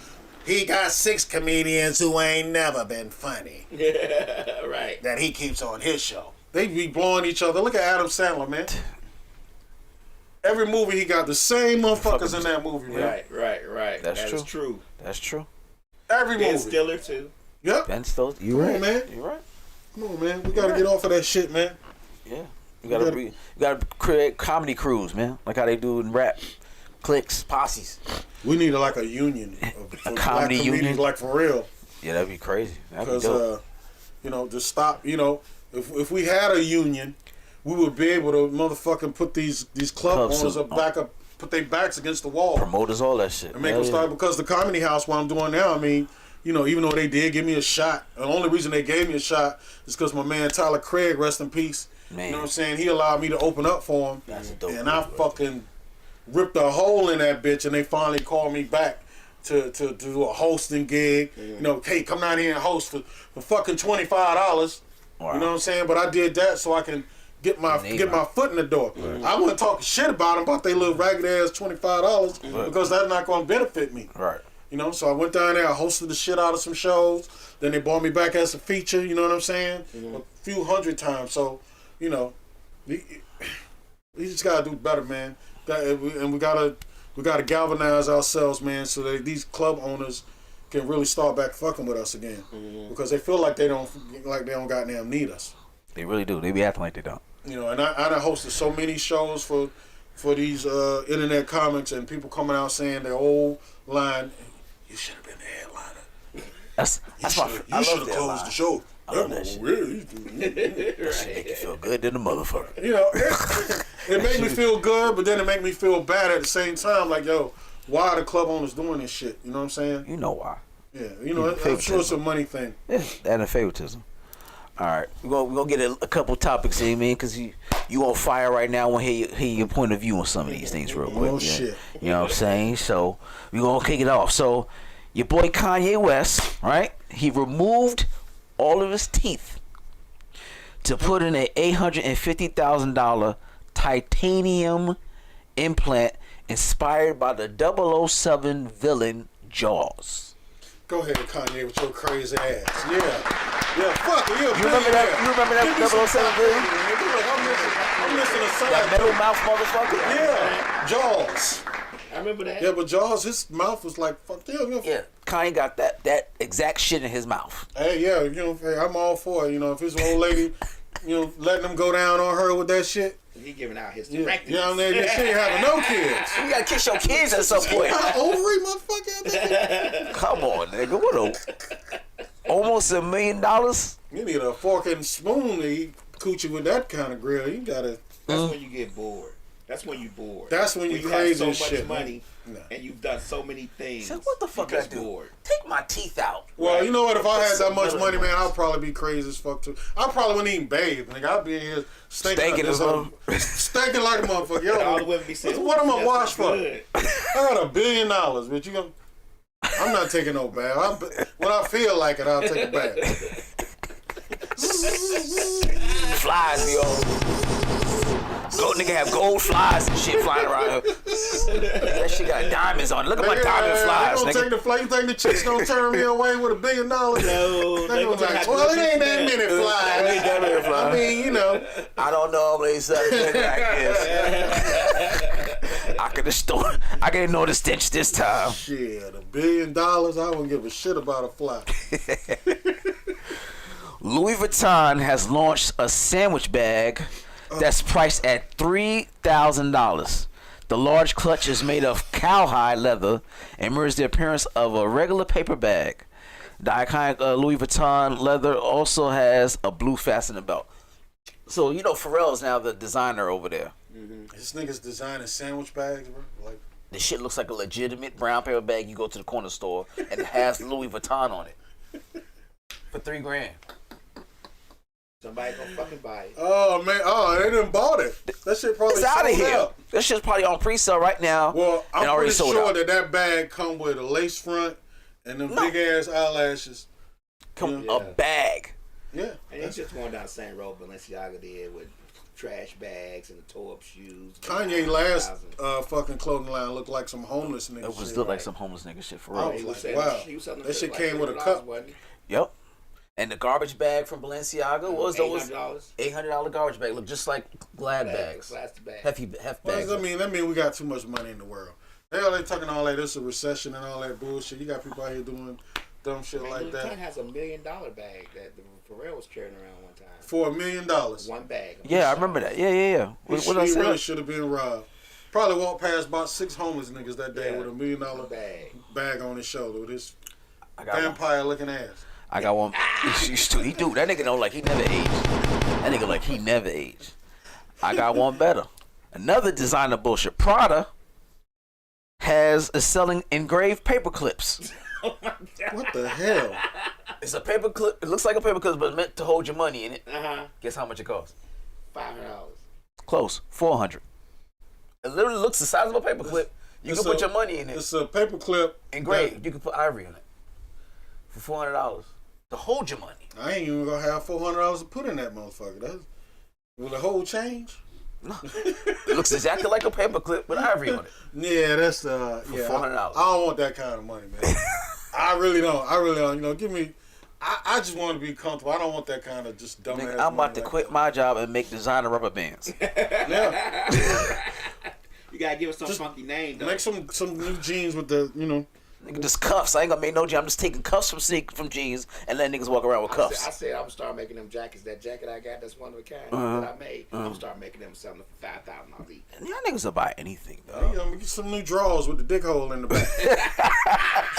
He got 6 comedians who ain't never been funny. Right. That he keeps on his show. They be blowing each other. Look at Adam Sandler, man. Every movie he got the same motherfuckers in that movie, man. Right. That's true. That's true. Every movie. Ben Stiller too. Yep. Ben Stiller. You right, man. You right. Come on, man. We gotta get off of that shit, man. Yeah. You gotta create comedy crews, man. Like how they do in rap. Cliques, posses. We need like a union. A comedy union. Like for real. Yeah, that'd be crazy. Because, you know, to stop, you know, if we had a union, we would be able to motherfucking put these club owners put their backs against the wall. Promoters, all that shit. And make them start, because the comedy house, what I'm doing now, I mean, you know, even though they did give me a shot, the only reason they gave me a shot is because my man Tyler Craig, rest in peace, man. You know what I'm saying, he allowed me to open up for him. That's a dope. And I fucking ripped a hole in that bitch, and they finally called me back to do a hosting gig. Mm. You know, hey, come down here and host for fucking $25. Wow. You know what I'm saying? But I did that so I can get my foot in the door. Right. I wasn't talking shit about them about they little ragged ass $25 because that's not going to benefit me. Right. You know, so I went down there, I hosted the shit out of some shows. Then they brought me back as a feature. You know what I'm saying? Mm-hmm. A few hundred times. So, you know, we just gotta do better, man. And we gotta galvanize ourselves, man, so that these club owners can really start back fucking with us again, because they feel like they don't goddamn need us. They really do. They be acting like they don't. You know, and I done hosted so many shows for these internet comics, and people coming out saying their old line, "You should have been the headliner. You should have closed the show." I love that shit. That shit make you feel good than the motherfucker. You know, it made me feel good, but then it make me feel bad at the same time. Like, yo, why are the club owners doing this shit? You know what I'm saying? You know why. Yeah, you know, I'm sure it's a money thing. Yeah, and a favoritism. All right, we're gonna get a couple topics in, man, because you on fire right now. I want to hear your point of view on some of these things real quick. Oh, shit. You know what I'm saying? So we're gonna kick it off. So your boy Kanye West, right? He removed all of his teeth to put in a $850,000 titanium implant inspired by the 007 villain Jaws. Go ahead, Kanye, with your crazy ass. Yeah, fuck it. You remember that? You remember that 007 villain? I'm missing a side. That metal mouth motherfucker. Yeah, Jaws. I remember that. Yeah, but Jaws, his mouth was like, fuck yeah. Yeah, Kanye got that exact shit in his mouth. Hey, yeah, you know, hey, I'm all for it. You know, if his old lady, you know, letting him go down on her with that shit. He giving out his directives. Yeah, I mean, she ain't having no kids. You gotta kiss your kids at some point. Ovary, motherfucker. Come on, nigga. What almost $1 million? You need a fork and spoon to eat coochie with that kind of grill. You gotta. That's when you get bored. That's when you bored. That's when you crazy have so much shit, money and you've done so many things. So what the fuck I do? Bored. Take my teeth out. Well, you know what? If I had that much money, man, I'd probably be crazy as fuck too. I probably wouldn't even bathe. Nigga, I'd be in here stinking like a motherfucker. Yo, all the women be saying, what am I wash for? I got $1 billion, but you gonna? I'm not taking no bath. When I feel like it, I'll take a bath. Flies be all. Gold nigga have gold flies and shit flying around here. That shit got diamonds on it. Look at my diamond flies, nigga. Take the flight. You think the chicks gonna turn me away with $1 billion? No. They gonna be like, well, it ain't that many flies. It ain't that many flies. I mean, you know. I don't normally suck nigga like this. I can ignore the stench this time. Shit, $1 billion, I wouldn't give a shit about a fly. Louis Vuitton has launched a sandwich bag that's priced at $3,000. The large clutch is made of cowhide leather and mirrors the appearance of a regular paper bag. The iconic Louis Vuitton leather also has a blue fastening belt. So, you know, Pharrell's now the designer over there. Mm-hmm. This nigga's designing sandwich bags, bro. Like, this shit looks like a legitimate brown paper bag you go to the corner store and it has Louis Vuitton on it. For $3,000. Somebody gonna fucking buy it. Oh man, they didn't bought it. That shit probably It's out of sold here. out. That shit's probably on pre-sale right now. Well, and I'm already pretty sold sure out. that bag come with a lace front and them big ass eyelashes. Come a bag. Yeah. And it's just going down the same road Balenciaga did with trash bags and the tore up shoes. Kanye last fucking clothing line looked like some homeless nigga. It was shit. look like some homeless nigga shit for I real. was like, wow. That shit came with a cup. Yep. And the garbage bag from Balenciaga was those $800 garbage bag. Look just like Glad bags. Plastic bag. Hef What bags. does that mean? That mean we got too much money in the world. They talking all that. It's a recession and all that bullshit. You got people out here doing dumb shit like Louis that. Vuitton has $1 million bag that Pharrell was carrying around one time. For $1 million. One bag. Yeah, I remember that. Yeah. What He I say? really should have been robbed. Probably walked past about 6 homeless niggas that day with $1 million bag on his shoulder with his vampire looking ass. I got one. He do. That nigga know like he never aged. That nigga like he never aged. I got one better. Another designer bullshit. Prada is selling engraved paper clips. What the hell? It's a paper clip. It looks like a paper clip, but meant to hold your money in it. Uh-huh. Guess how much it costs? $500. Close. $400. It literally looks the size of a paper clip. You can put your money in it. It's a paper clip. Engraved. You can put ivory on it. For $400. To hold your money. I ain't even gonna have $400 to put in that motherfucker. Will the whole change? No. It looks exactly like a paper clip with ivory on it. Yeah, that's For $400. I don't want that kind of money, man. I really don't. You know, give me. I just want to be comfortable. I don't want that kind of just dumb ass. I'm about to quit my job and make designer rubber bands. Yeah. You gotta give us some funky name, though. Make some new jeans with the, you know. Nigga, just cuffs. I ain't gonna make no jeans. I'm just taking cuffs from jeans and letting niggas walk around with cuffs. I said I'm gonna start making them jackets. That jacket I got, that's one of a kind that I made. I'm gonna start making them selling for $5,000 each. Y'all niggas will buy anything, though. You know, get some new drawers with the dick hole in the back.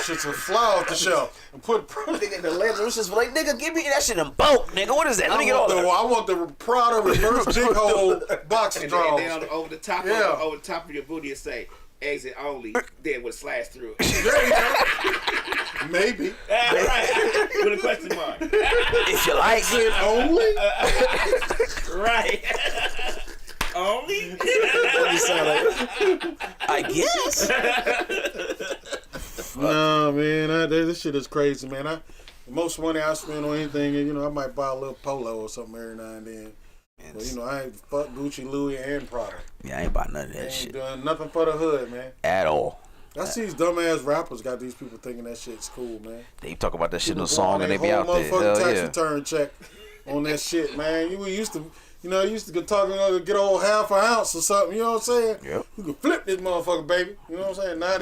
Shit's a fly off the shelf and put. Nigga, the leather was just like, nigga, give me that shit in bulk, nigga. What is that? Let me get all that. I want the Prada reverse dick hole boxer drawers. And then over the top of your booty, it say exit only. Then with slash through. There you go. Maybe. Right. With a question mark. If you like it only. Right. Only. What you sound like? I guess. Nah, man, this shit is crazy, man. The most money I spend on anything, you know, I might buy a little polo or something every now and then. But you know, I ain't fuck Gucci, Louis, and Prada. Yeah, I ain't bought none of that ain't shit. Doing nothing for the hood, man. At all. That's these dumbass rappers got these people thinking that shit's cool, man. They talk about that shit in the People song want and they their be out whole there. motherfucking Hell tax yeah. return check on that shit, man. You used to get talking to get old half an ounce or something. You know what I'm saying? Yep. You can flip this motherfucker, baby. You know what I'm saying? Now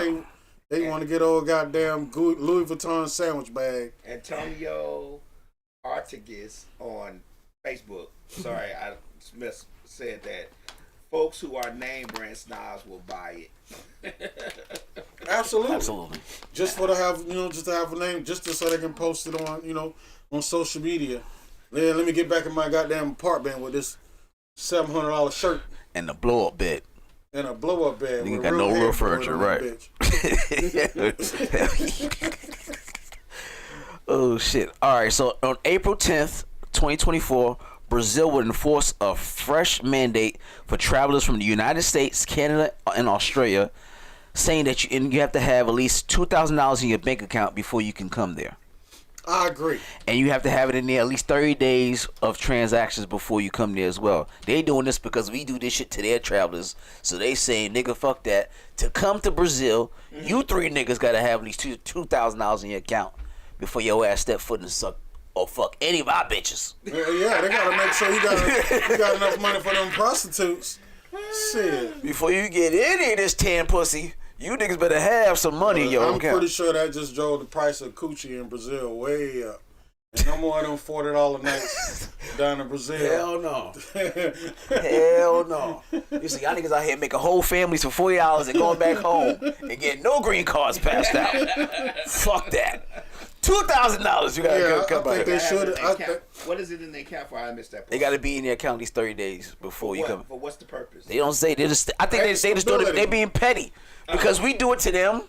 they want to get old goddamn Louis Vuitton sandwich bag. Antonio Artigas on Facebook. Sorry, Smith said that folks who are name brand snobs will buy it. Absolutely. Just to have a name, so they can post it on, on social media. Then let me get back in my goddamn apartment with this $700 shirt and the blow up bed. And a blow up bed. Nigga got no real furniture, right? Oh shit! All right, so on April 10th, 2024. Brazil would enforce a fresh mandate for travelers from the United States, Canada, and Australia, saying that you have to have at least $2,000 in your bank account before you can come there. I agree. And you have to have it in there at least 30 days of transactions before you come there as well. They doing this because we do this shit to their travelers. So they saying, nigga, fuck that. To come to Brazil, you three niggas got to have at least $2,000 in your account before your ass step foot and suck or fuck any of our bitches. Yeah, they gotta make sure you got enough money for them prostitutes. Shit. Before you get any of this tan pussy, you niggas better have some money in your account. I'm pretty sure that just drove the price of coochie in Brazil way up. And no more of them $40 nights down in Brazil. Hell no. Hell no. You see, y'all niggas out here making whole families for $40 and going back home and getting no green cards passed out. Fuck that. $2,000 you gotta come by. They should. What is it in their account for? I missed that part. They gotta be in their account at least 30 days before you come. But what's the purpose? They don't say. I think they just do it. They being petty because we do it to them.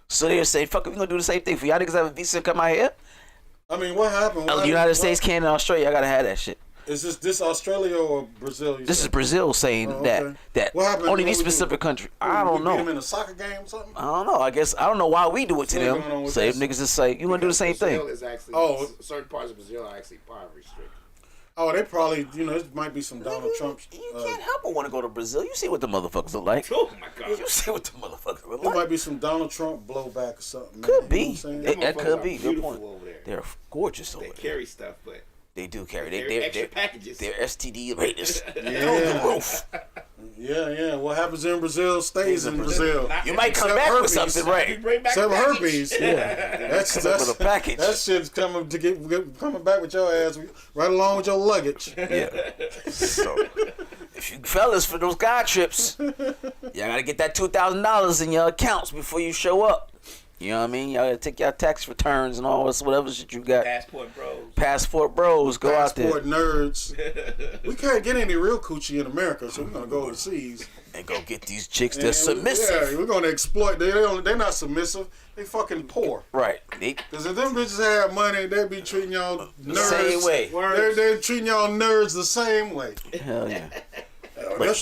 So they say, "Fuck it, we gonna do the same thing for y'all niggas have a visa and come out here." I mean, what happened? United States, Canada, Australia, I gotta have that shit. Is this Australia or Brazil? This is Brazil saying okay. that What happened? only What these we do? specific countries. I don't Beat know. them in a soccer game or something? I don't know. I guess I don't know why we do it to What's going on them. with So if this? niggas just say you want to do the same Brazil thing. is actually, certain parts of Brazil are actually poverty stricken. Oh, they probably, it might be some Donald Trump. You can't help but want to go to Brazil. You see what the motherfuckers look like. Oh my God. You see what the motherfuckers look There like. might be some Donald Trump blowback or something. Could man. be. You know what I'm saying? That could be. Motherfuckers are Good beautiful point. over there. They're gorgeous over They there. carry stuff, but They do carry. they're extra packages. Their STD rate is through the Yeah. roof. Yeah. What happens in Brazil stays in Brazil. You might come Except back herpes. with something, right? Bring back Except the package. herpes. Yeah. That's With a package. That shit's coming back with your ass right along with your luggage. Yeah. So, if you fellas for those guy trips, y'all gotta get that $2,000 in your accounts before you show up. You know what I mean? Y'all gotta take your tax returns and all this, whatever shit you got. Passport bros, go out there Passport nerds. We can't get any real coochie in America, so we're gonna go overseas. and go get these chicks that's submissive. Yeah, we're gonna exploit. They're not submissive. They fucking poor. Right. Because if them bitches had money, they'd be treating y'all nerds The same way. They're treating y'all nerds the same way. Hell yeah.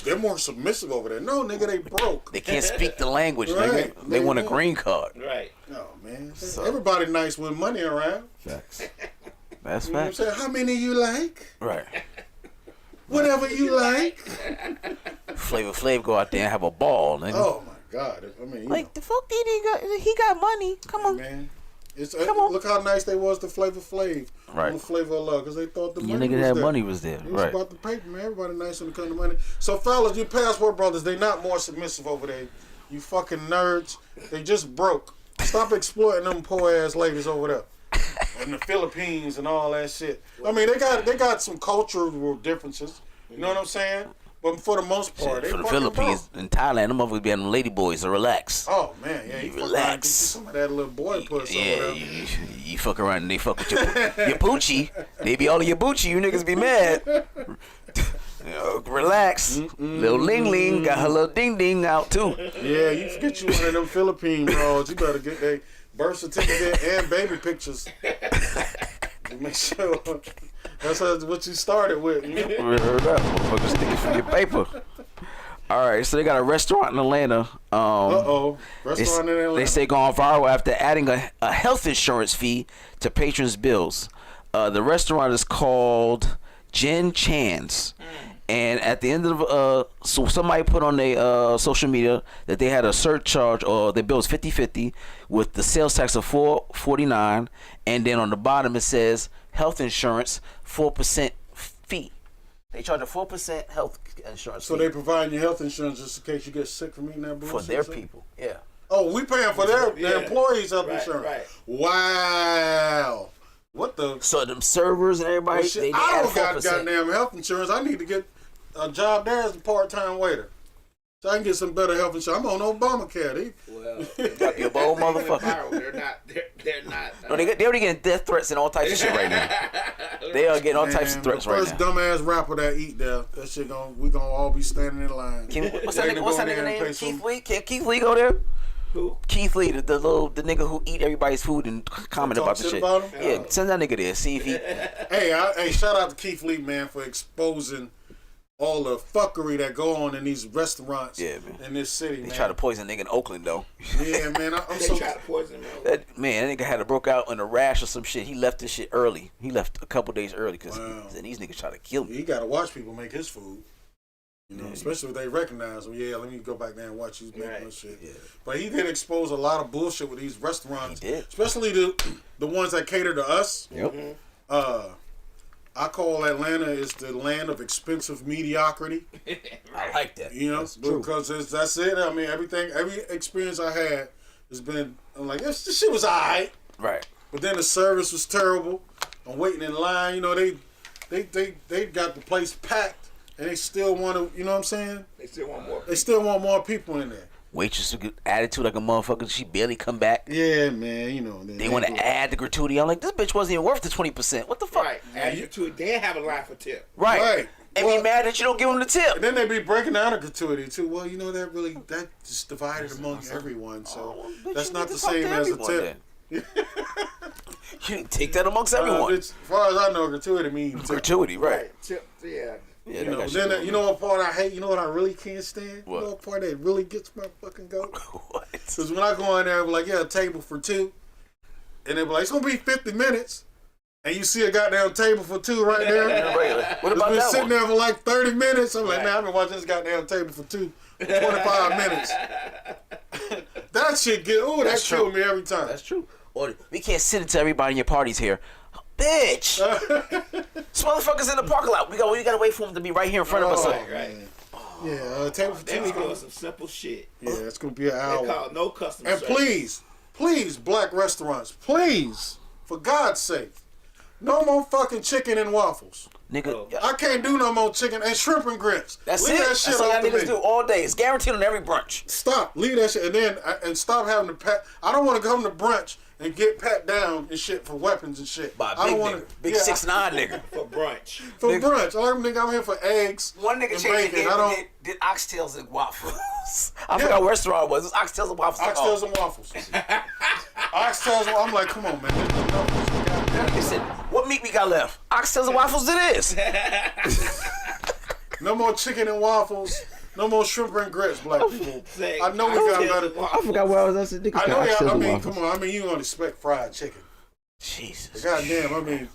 They're more submissive over there. No, nigga, they broke. They can't speak the language, Right. nigga. They want a green card. Right. No, man. Everybody nice with money around. Facts. That's You know what I'm facts. saying? How many you like? Right. Whatever you like. Flavor Flav go out there and have a ball, nigga. Oh, my God. I mean, Like, the fuck did he got money. Come on. man. Come on. Look how nice they was to Flavor Flav. Right. On Flavor of Love, because they thought the Your money nigga was had there. money was there. It was Right. about the paper, man. Everybody nice when it comes to money. So, fellas, you passport brothers, they not more submissive over there. You fucking nerds. They just broke. Stop exploiting them poor ass ladies over there. In the Philippines and all that shit. I mean, they got some cultural differences. You know what I'm saying? But for the most part, they For the fucking Philippines broke. and Thailand, them motherfuckers be having lady boys, so relax. Oh man, yeah, You you fuck around, relax. get you some of that little boy pussy Yeah, over there. you fuck around and they fuck with your poochie. They be all of your boochie. You niggas be mad. Relax. Little Ling Ling got her little ding ding out too. Yeah, you forget you one of them Philippine bros. You better get their birth certificate and baby pictures. Make sure that's what you started with. You know? Heard up, motherfuckers sticking for your paper. All right, so they got a restaurant in Atlanta. Restaurant in Atlanta. They say going viral after adding a health insurance fee to patrons' bills. The restaurant is called Jen Chan's. And at the end of so somebody put on their social media that they had a surcharge, or their bill was 50/50 with the sales tax of $4.49, and then on the bottom it says health insurance 4% fee. They charge a 4% health insurance So fee they provide you health insurance just in case you get sick from eating that bullshit. for their so? people. Yeah. Oh, we paying for their employees' health Right, insurance. right. Wow. What the? So them servers and everybody, Well, shit, they I add don't got 4%. goddamn health insurance. I need to get a job there as a part-time waiter, so I can get some better health insurance. I'm on Obamacare. Got your bold motherfucker. They're not. No, they already getting death threats and all types of shit right now. They are getting all types of threats the right first now. dumbass rapper that eat there, that shit we gonna all be standing in line. What's that They nigga? What's go that in there nigga and name? pay some- Keith Lee? Can Keith Lee go there? Who? Keith Lee, the nigga who eat everybody's food and comment Talk about the shit shit. about him? Yeah, send that nigga there. See if he. Hey, shout out to Keith Lee, man, for exposing all the fuckery that go on in these restaurants Yeah, man. in this city, They man. try to poison a nigga in Oakland though. Yeah, man, I'm They so. try to poison him. That nigga had a broke out in a rash or some shit. He left this shit early. He left a couple days early because Wow. he said these niggas try to kill me. He got to watch people make his food. You know, especially if they recognize him. Yeah, let me go back there and watch you make my shit. Yeah. But he did expose a lot of bullshit with these restaurants. He did. Especially the ones that cater to us. Yep. I call Atlanta is the land of expensive mediocrity. I like that. You know, That's true. because that's it. I mean, every experience I had has been, I'm like, this shit was alright. Right. But then the service was terrible. I'm waiting in line. You know, they got the place packed, and they still want to. You know what I'm saying? They still want more. They still want more people in there. Waitress with good attitude like a motherfucker. She barely come back. Yeah, man. You know They want to add the gratuity. I'm like, this bitch wasn't even worth the 20%. What the fuck? Right. Add to it. They have a line for tip. Right. And Well, be mad that you don't give them the tip. and then they be breaking down the gratuity too. Well, you know that just divided among everyone, so Bitch, that's you not need the to talk same to as a everyone tip. then. You take that amongst everyone. As far as I know, gratuity means Gratuity, right? Yeah. Yeah, You know, then you know what part I hate? You know what I really can't stand? What? You know what part that really gets my fucking goat? What? Because when I go in there, I'm like, yeah, a table for two. And they be like, it's going to be 50 minutes. And you see a goddamn table for two right there. What about It's been that sitting one? there for like 30 minutes. I'm like, man, I've been watching this goddamn table for two for 25 minutes. That shit that That's killed true. me every time. That's true. Or we can't sit it to everybody in your parties here. Bitch! This motherfucker's in the parking lot. We gotta wait for him to be right here in front of us. Right. Yeah, table for They two. be doing some simple shit. Yeah, it's going to be an They hour. call no customer And service. please, black restaurants, please, for God's sake, no more fucking chicken and waffles. Nigga, I can't do no more chicken and shrimp and grits. that's Leave it. that shit That's all off y'all the niggas menu. do all day. It's guaranteed on every brunch. Stop. Leave that shit. And then and stop having to pat. I don't want to come to brunch and get pat down and shit for weapons and shit. By a I big don't nigga. wanna, Big yeah, 6'9" nigga. For brunch. For nigga. brunch. I'm here for eggs. One nigga and changed the bacon. game I don't. and did oxtails and waffles. I forgot what restaurant it was. It was oxtails and waffles. Oxtails and waffles. Oxtails. I'm like, come on, man. He said, what meat we got left? Oxtails and waffles it is. No more chicken and waffles. No more shrimp and grits, black people. I know we got better. I forgot where I was. I I know y'all. I mean, come on. I mean, you don't expect fried chicken. Jesus. Goddamn. I mean,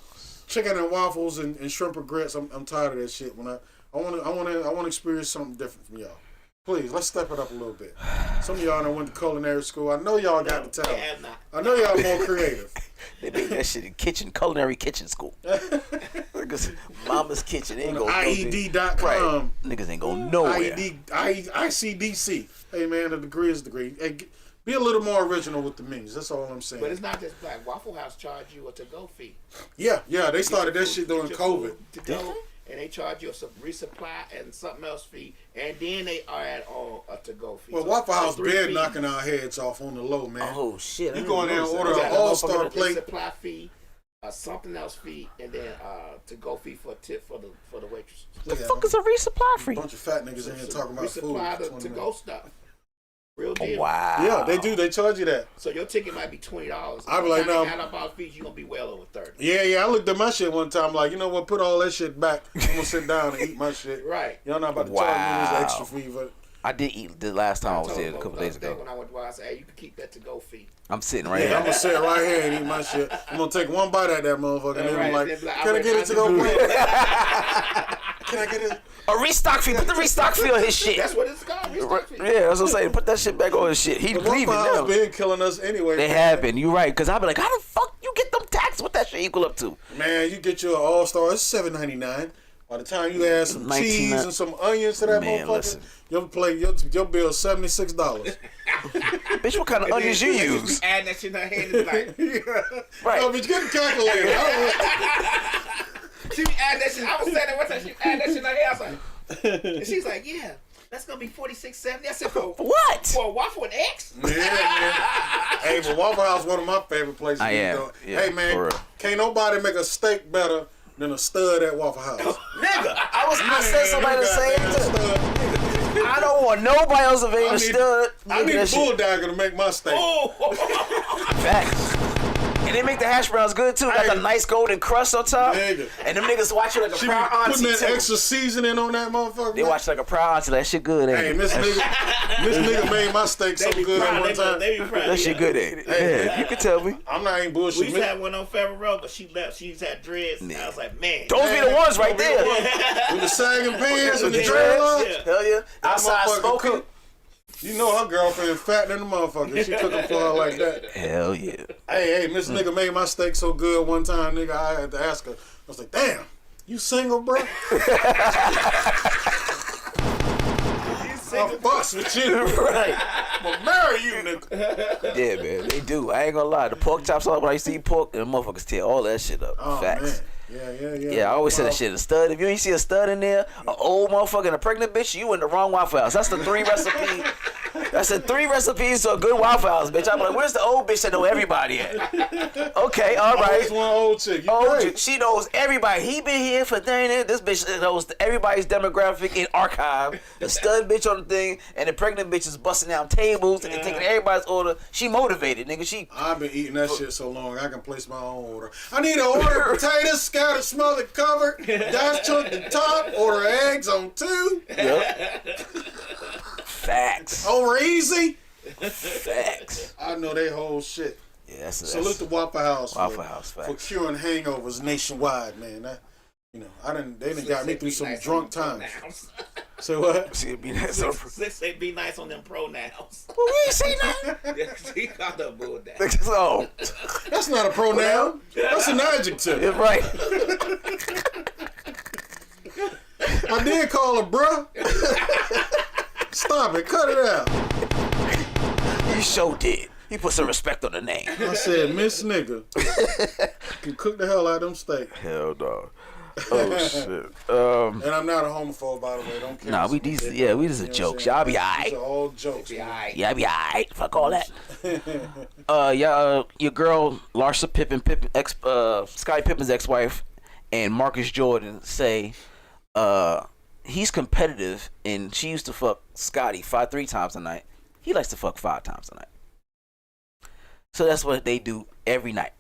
chicken and waffles and shrimp and grits. I'm tired of that shit. When I want to experience something different from y'all. Please, let's step it up a little bit. Some of y'all done went to culinary school. I know y'all got the talent. have not. I know y'all more creative. They make that shit in culinary kitchen school. Niggas, Mama's kitchen ain't go IED.com. Right. Niggas ain't go nowhere. ICDC. Hey man, a degree is a degree. Hey, be a little more original with the menus. That's all I'm saying. But it's not just black. Waffle House charge you a to-go fee. Yeah, they started that shit during Get your COVID. food to go, and they charge you a resupply and something else fee, and then they add on a to-go fee. Well, So Waffle House three been fees. knocking our heads off on the low, man. Oh shit. You go in there and order You an got a all-star motherfucking plate. Resupply fee, something else fee, and then to-go fee for a tip for the waitress. The fuck is a resupply free? Bunch of fat niggas in here talking about food. Resupply for the 20 to-go minutes. stuff. Real deal. Wow. Yeah, they do. They charge you that. So your ticket might be $20. I be like, no. Add up all fees, you gonna be well over 30. Yeah. I looked at my shit one time, like, you know what? Put all that shit back. I'm gonna sit down and eat my shit. Right. Y'all not about to charge me this Wow. extra fee, but I did eat the last time I was told there a them couple the days other day ago. when I went to I said, hey, you can keep that to-go fee. I'm sitting right yeah, I'm here. gonna sit right here and eat my shit. I'm gonna take one bite at that motherfucker, and then I'm Right. like, Then can I get it to go, please? Can I get it? A restock fee. Put the restock fee on his shit. That's what it's called. Restock fee. Yeah, that's what I'm saying. Put that shit back on his shit. He The leaving Waffle House now. been killing us anyway. They man. have been. You right. Because I be like, how the fuck you get them taxes? What that shit equal up to? Man, you get your all-star, it's $7.99. By the time you add some 19 cheese and some onions to that Man, motherfucker, listen. your bill is $76. Bitch, what kind of onions you use? Add that shit in her hand and be like, Right. No, but you get the calculator. she be add that shit. I was saying that one time, she add that shit in her hand. I was like, and she's like, yeah, that's gonna be $46.70. I said, for What? For a waffle and eggs? Yeah, man. Hey, but Waffle House is one of my favorite places. I to am. go. Yeah, Hey, for man, real. can't nobody make a steak better than a stud at Waffle House. Nigga, I said somebody the same Goddamn thing. stud. I don't want nobody else available I need- stud. I need that shit. Bulldogger to make my steak. Facts. And they make the hash browns good too. Got Hey. a nice golden crust on top. Nigga. And them niggas watch you like a She be proud putting auntie that too. extra seasoning on that motherfucker. They watch like a proud auntie. That shit good, ain't Hey, it? this nigga made my steak so They be good at proud. one time. They be proud. That shit good, ain't it? Yeah, you can tell me. I'm not even We bullshit. used to have one on Farrell Road, but she left. She used to have dreads. And I was like, man. Those be the ones right there. With the sagging pants and the With the dreadlocks. dreads. Hell yeah. Outside motherfucker smoking. cook. You know her girlfriend fat than the motherfucker. She cooking for her like that. Hell yeah. Hey, this nigga made my steak so good one time, nigga, I had to ask her. I was like, damn, you single, bro? I fucks with you. Right. I'm gonna marry you, nigga. Yeah, man. They do. I ain't gonna lie. The pork chops, when I used to eat pork, the motherfuckers tear all that shit up. Oh, Facts. man. Yeah. Yeah, I always say that shit. A stud. If you ain't see a stud in there, an old motherfucker and a pregnant bitch, you in the wrong Waffle House. That's the 3 recipe. I said 3 recipes to a good Waffle House, bitch. I'm like, where's the old bitch that know everybody at? Okay, all right. Always one old chick. She knows everybody. He been here for 30. This bitch knows everybody's demographic in archive. The stud bitch on the thing, and the pregnant bitch is busting down tables and taking everybody's order. She motivated, nigga. I've been eating that shit so long, I can place my own order. I need to order potatoes, scattered, smothered, covered, diced chunk the top, order eggs on 2. Yep. Facts. Over easy. Facts. I know they whole shit. Yeah, Salute the Waffle House. Waffle House, for facts. curing hangovers nationwide, man. They done got me through some drunk times. Say what? See, be nice on Say be nice on them pronouns. Well, we ain't say nothing. He called up bull that. So, That's not a pronoun. That's an adjective. it's right. I did call her bruh. Stop it. Cut it out. You sure did. You put some respect on the name. I said, Miss Nigga. You cook the hell out of them steak. Hell no. Oh shit. And I'm not a homophobe, by the way. Don't care. Nah, we just a joke. Y'all be alright. These are all jokes. Yeah, I be alright. Fuck all that. Your girl Larsa Pippen, Scottie Pippen's ex-wife, and Marcus Jordan say, he's competitive, and she used to fuck Scottie 3 times a night. He likes to fuck 5 times a night. So that's what they do every night.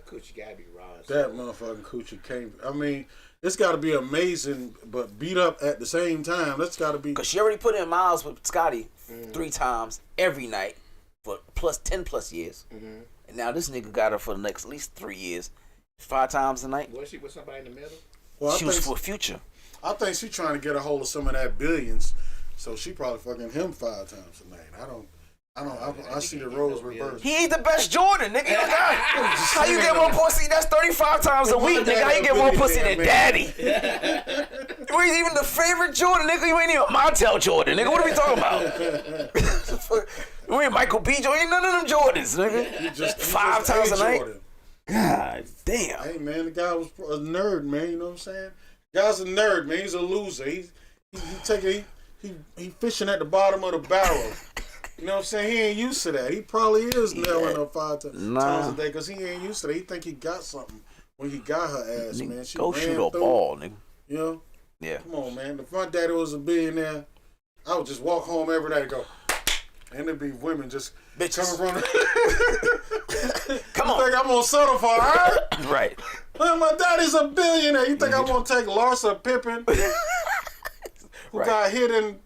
Coochie gotta be raw. That motherfucking coochie can't. I mean, it's got to be amazing, but beat up at the same time. That's got to be. Because she already put in miles with Scottie 3 times every night for 10 plus years. And now this nigga got her for the next at least 3 years, 5 times a night. Was she with somebody in the middle? Well, She was for Future. I think she's trying to get a hold of some of that billions, so she probably fucking him 5 times a night. I see the roles reversed. He ain't the best Jordan, nigga. How you get more pussy? That's 35 times a week, nigga. How you get more pussy than daddy? You ain't even the favorite Jordan, nigga. You ain't even Montel Jordan, nigga. What are we talking about? You ain't Michael B. Jordan. Ain't none of them Jordans, nigga. You just 5 times a night? Jordan. God damn. Hey, man, the guy was a nerd, man. You know what I'm saying? Guy's a nerd, man. He's a loser. He fishing at the bottom of the barrel. You know what I'm saying? He ain't used to that. He probably is nailing her 5 times a day because he ain't used to that. He think he got something when he got her ass, man. She Go ran shoot a through. ball, nigga. You know? Yeah. Come on, man. If my daddy was a billionaire, I would just walk home every day and go, and there'd be women just Bitches. coming from Come You on. think I'm gonna settle for her? Right. Man, my daddy's a billionaire. You think I'm gonna take Larsa Pippen, who Right. got hit in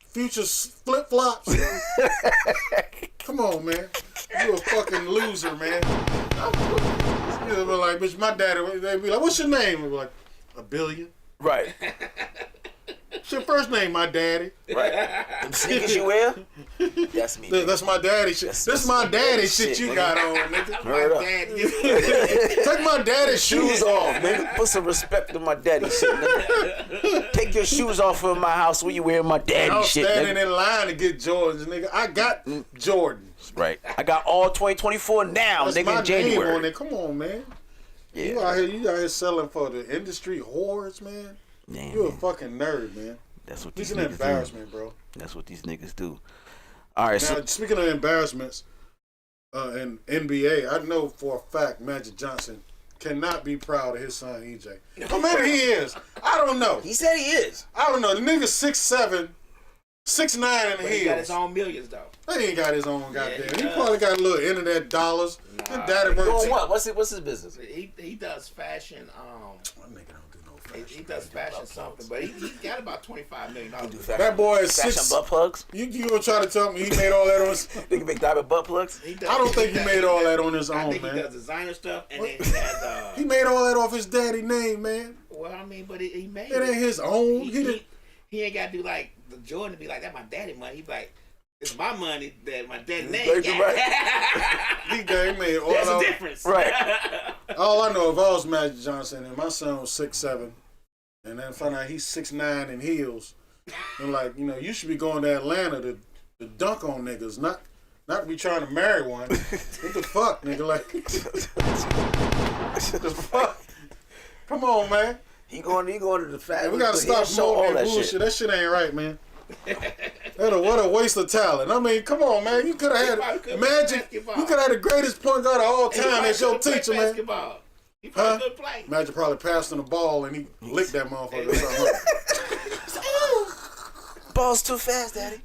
Future's flip flops? Come on, man. You a fucking loser, man. You'll be like, bitch, my daddy. They'd be like, what's your name? We'd be like, a billion. Right. What's your first name, my daddy? Right. Them sneakers you wear? That's me. That's my daddy shit. This my daddy shit you nigga. got on, nigga. Word up. Take my daddy's Shoes shoes off, nigga. Put some respect on my daddy shit, nigga. Take your shoes off of my house when you wearing my daddy I was shit, standing nigga. in line to get Jordans, nigga. I got Jordans. Right. I got all 2024 now, That's nigga, my in name on January. it. Come on, man. Yeah. You out here selling for the industry whores, man. Damn, You a man. fucking nerd, man. That's what He's these an niggas embarrassment, do. bro. That's what these niggas do. All right, Now, so speaking of embarrassments, in NBA, I know for a fact Magic Johnson cannot be proud of his son EJ. Or maybe he is. I don't know. he said he is. I don't know. The nigga's 6'7", 6'9" in the But he got his heels. own millions though. He ain't got his own goddamn. he He does. probably got a little internet dollars. His daddy Doing works. what? What's his business? He does fashion. My nigga don't do no He fashion. does fashion something, but he got about $25 million. That boy is Fashion 6. butt plugs? You gonna try to tell me he made all that on his... Nigga make diamond butt plugs? He does, I don't think he does- made all that on his I own, think he man. does designer stuff, and then he has. He made all that off his daddy name, man. Well, I mean, but he made It ain't his own. He didn't. He ain't got to do like the Jordan to be like, that my daddy money. He be like, it's my money that my daddy name Right, got. He made all There's a that. difference. Right. All I know, if I was Magic Johnson and my son was 6'7", and then find out he's 6'9" in heels, and like, you know, you should be going to Atlanta to dunk on niggas, not to be trying to marry one. What the fuck, nigga? Like, what the fuck? Come on, man. He going to the fashion. We gotta stop promoting that bullshit. That shit ain't right, man. What a waste of talent. I mean, come on, man. You could have had Magic. You could have had the greatest point guard of all time as your teacher, man. Basketball. He probably could play. Magic probably passed him the ball and he licked that motherfucker or something. Ball's too fast, Daddy.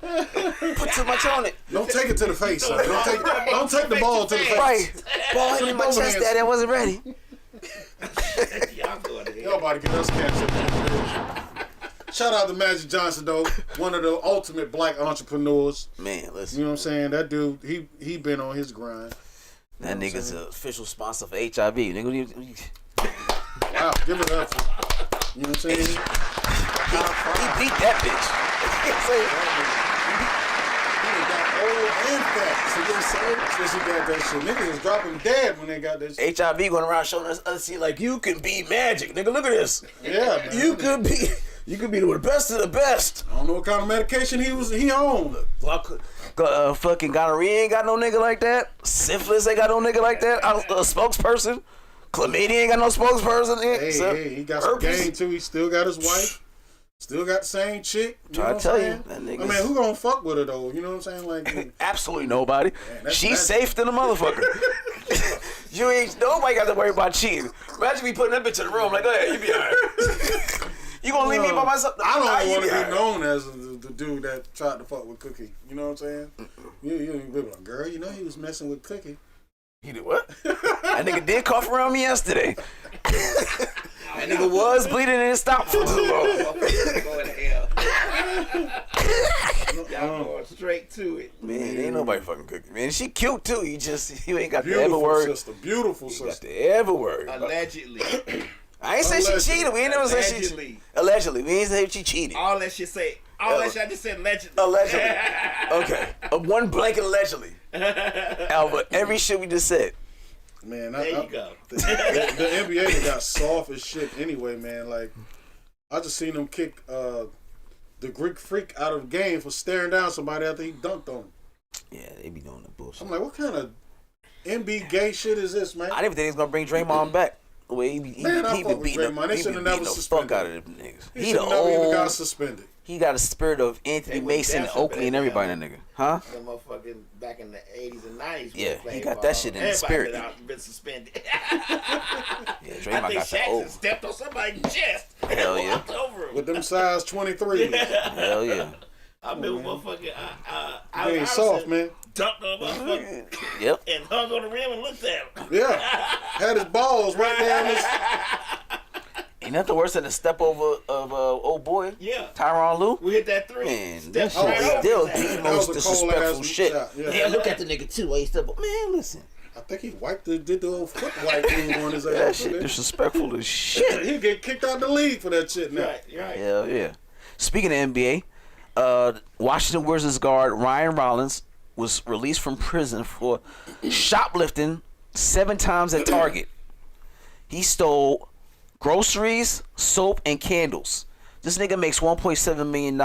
Put too much on it. Don't take it to the face, son. Don't take the ball to the face. Right. Ball hit me in my chest, Daddy. I wasn't ready. Y'all go ahead. Y'all about to get us canceled. Shout out to Magic Johnson, though. One of the ultimate black entrepreneurs. Man, listen. You know what I'm saying? That dude, he been on his grind. That nigga's an official sponsor for HIV. Nigga, wow, give it up. You know what I'm saying? he beat that bitch. You know what I'm saying? He got old and fat. See what I'm saying? Since he got that shit. Niggas was dropping dead when they got that shit. HIV going around showing us other shit like, you can be Magic. Nigga, look at this. Yeah, man. You could be the best of the best. I don't know what kind of medication he on. Fucking gonorrhea ain't got no nigga like that. Syphilis ain't got no nigga like that. A spokesperson. Chlamydia ain't got no spokesperson. Hey, he got some game too. He still got his wife. Still got the same chick. Try to tell you. That I mean, who gonna fuck with her though? You know what I'm saying? Like, absolutely nobody. Man, She's safe than a motherfucker. You ain't nobody got to worry about cheating. Imagine me putting that bitch in the room like, go ahead, you be alright. You gonna leave me by myself? I don't want to be known as the dude that tried to fuck with Cookie. You know what I'm saying? You be like, girl, you know he was messing with Cookie. He did what? That nigga did cough around me yesterday. That nigga was bleeding and it stopped for too long. Going to hell. Y'all going straight to it. Man, ain't nobody fucking Cookie. Man, she cute too. You ain't got to ever Beautiful worry. sister. Beautiful sister. You got to ever worry. Allegedly. I ain't say she cheated. We ain't never say she cheated. Allegedly. We ain't say she cheated. All that shit say. All that shit I just said allegedly. Allegedly. Okay. One blanket allegedly. Albert, every shit we just said. Man, there you go. The NBA they got soft as shit anyway, man. Like, I just seen them kick the Greek Freak out of the game for staring down somebody after he dunked on him. Yeah, they be doing the bullshit. I'm like, what kind of NBA gay shit is this, man? I didn't even think he was gonna bring Draymond back. The way he be fuck with beating Draymond. They should have never the suspended fuck out of them niggas. He should have never even got suspended. He got a spirit of Anthony Mason and Oakley and everybody, that nigga. Huh? The motherfucking back in the 80s and 90s. Yeah, he got that shit in the spirit. Been suspended. Yeah, Draymond I think got that Jackson old. stepped on somebody's chest. Hell yeah. Walked over him. With them size 23. Hell yeah. I remember motherfucking They ain't soft, man. Dunked on motherfucker. Yep. And hung on the rim and looked at him. Yeah. Had his balls right down his... Ain't nothing worse than a step over of old boy. Yeah. Tyronn Lue. We hit that three. Man, that Stepped shit right is still over his ass. the most disrespectful shit. Yeah. Look at the nigga too. He step up. Man, listen. I think he did the old foot wipe move on his ass. That shit disrespectful as shit. He'd get kicked out the league for that shit now. Right. Hell yeah. Speaking of NBA, Washington Wizards guard Ryan Rollins was released from prison for shoplifting 7 times at Target. He stole groceries, soap, and candles. This nigga makes $1.7 million.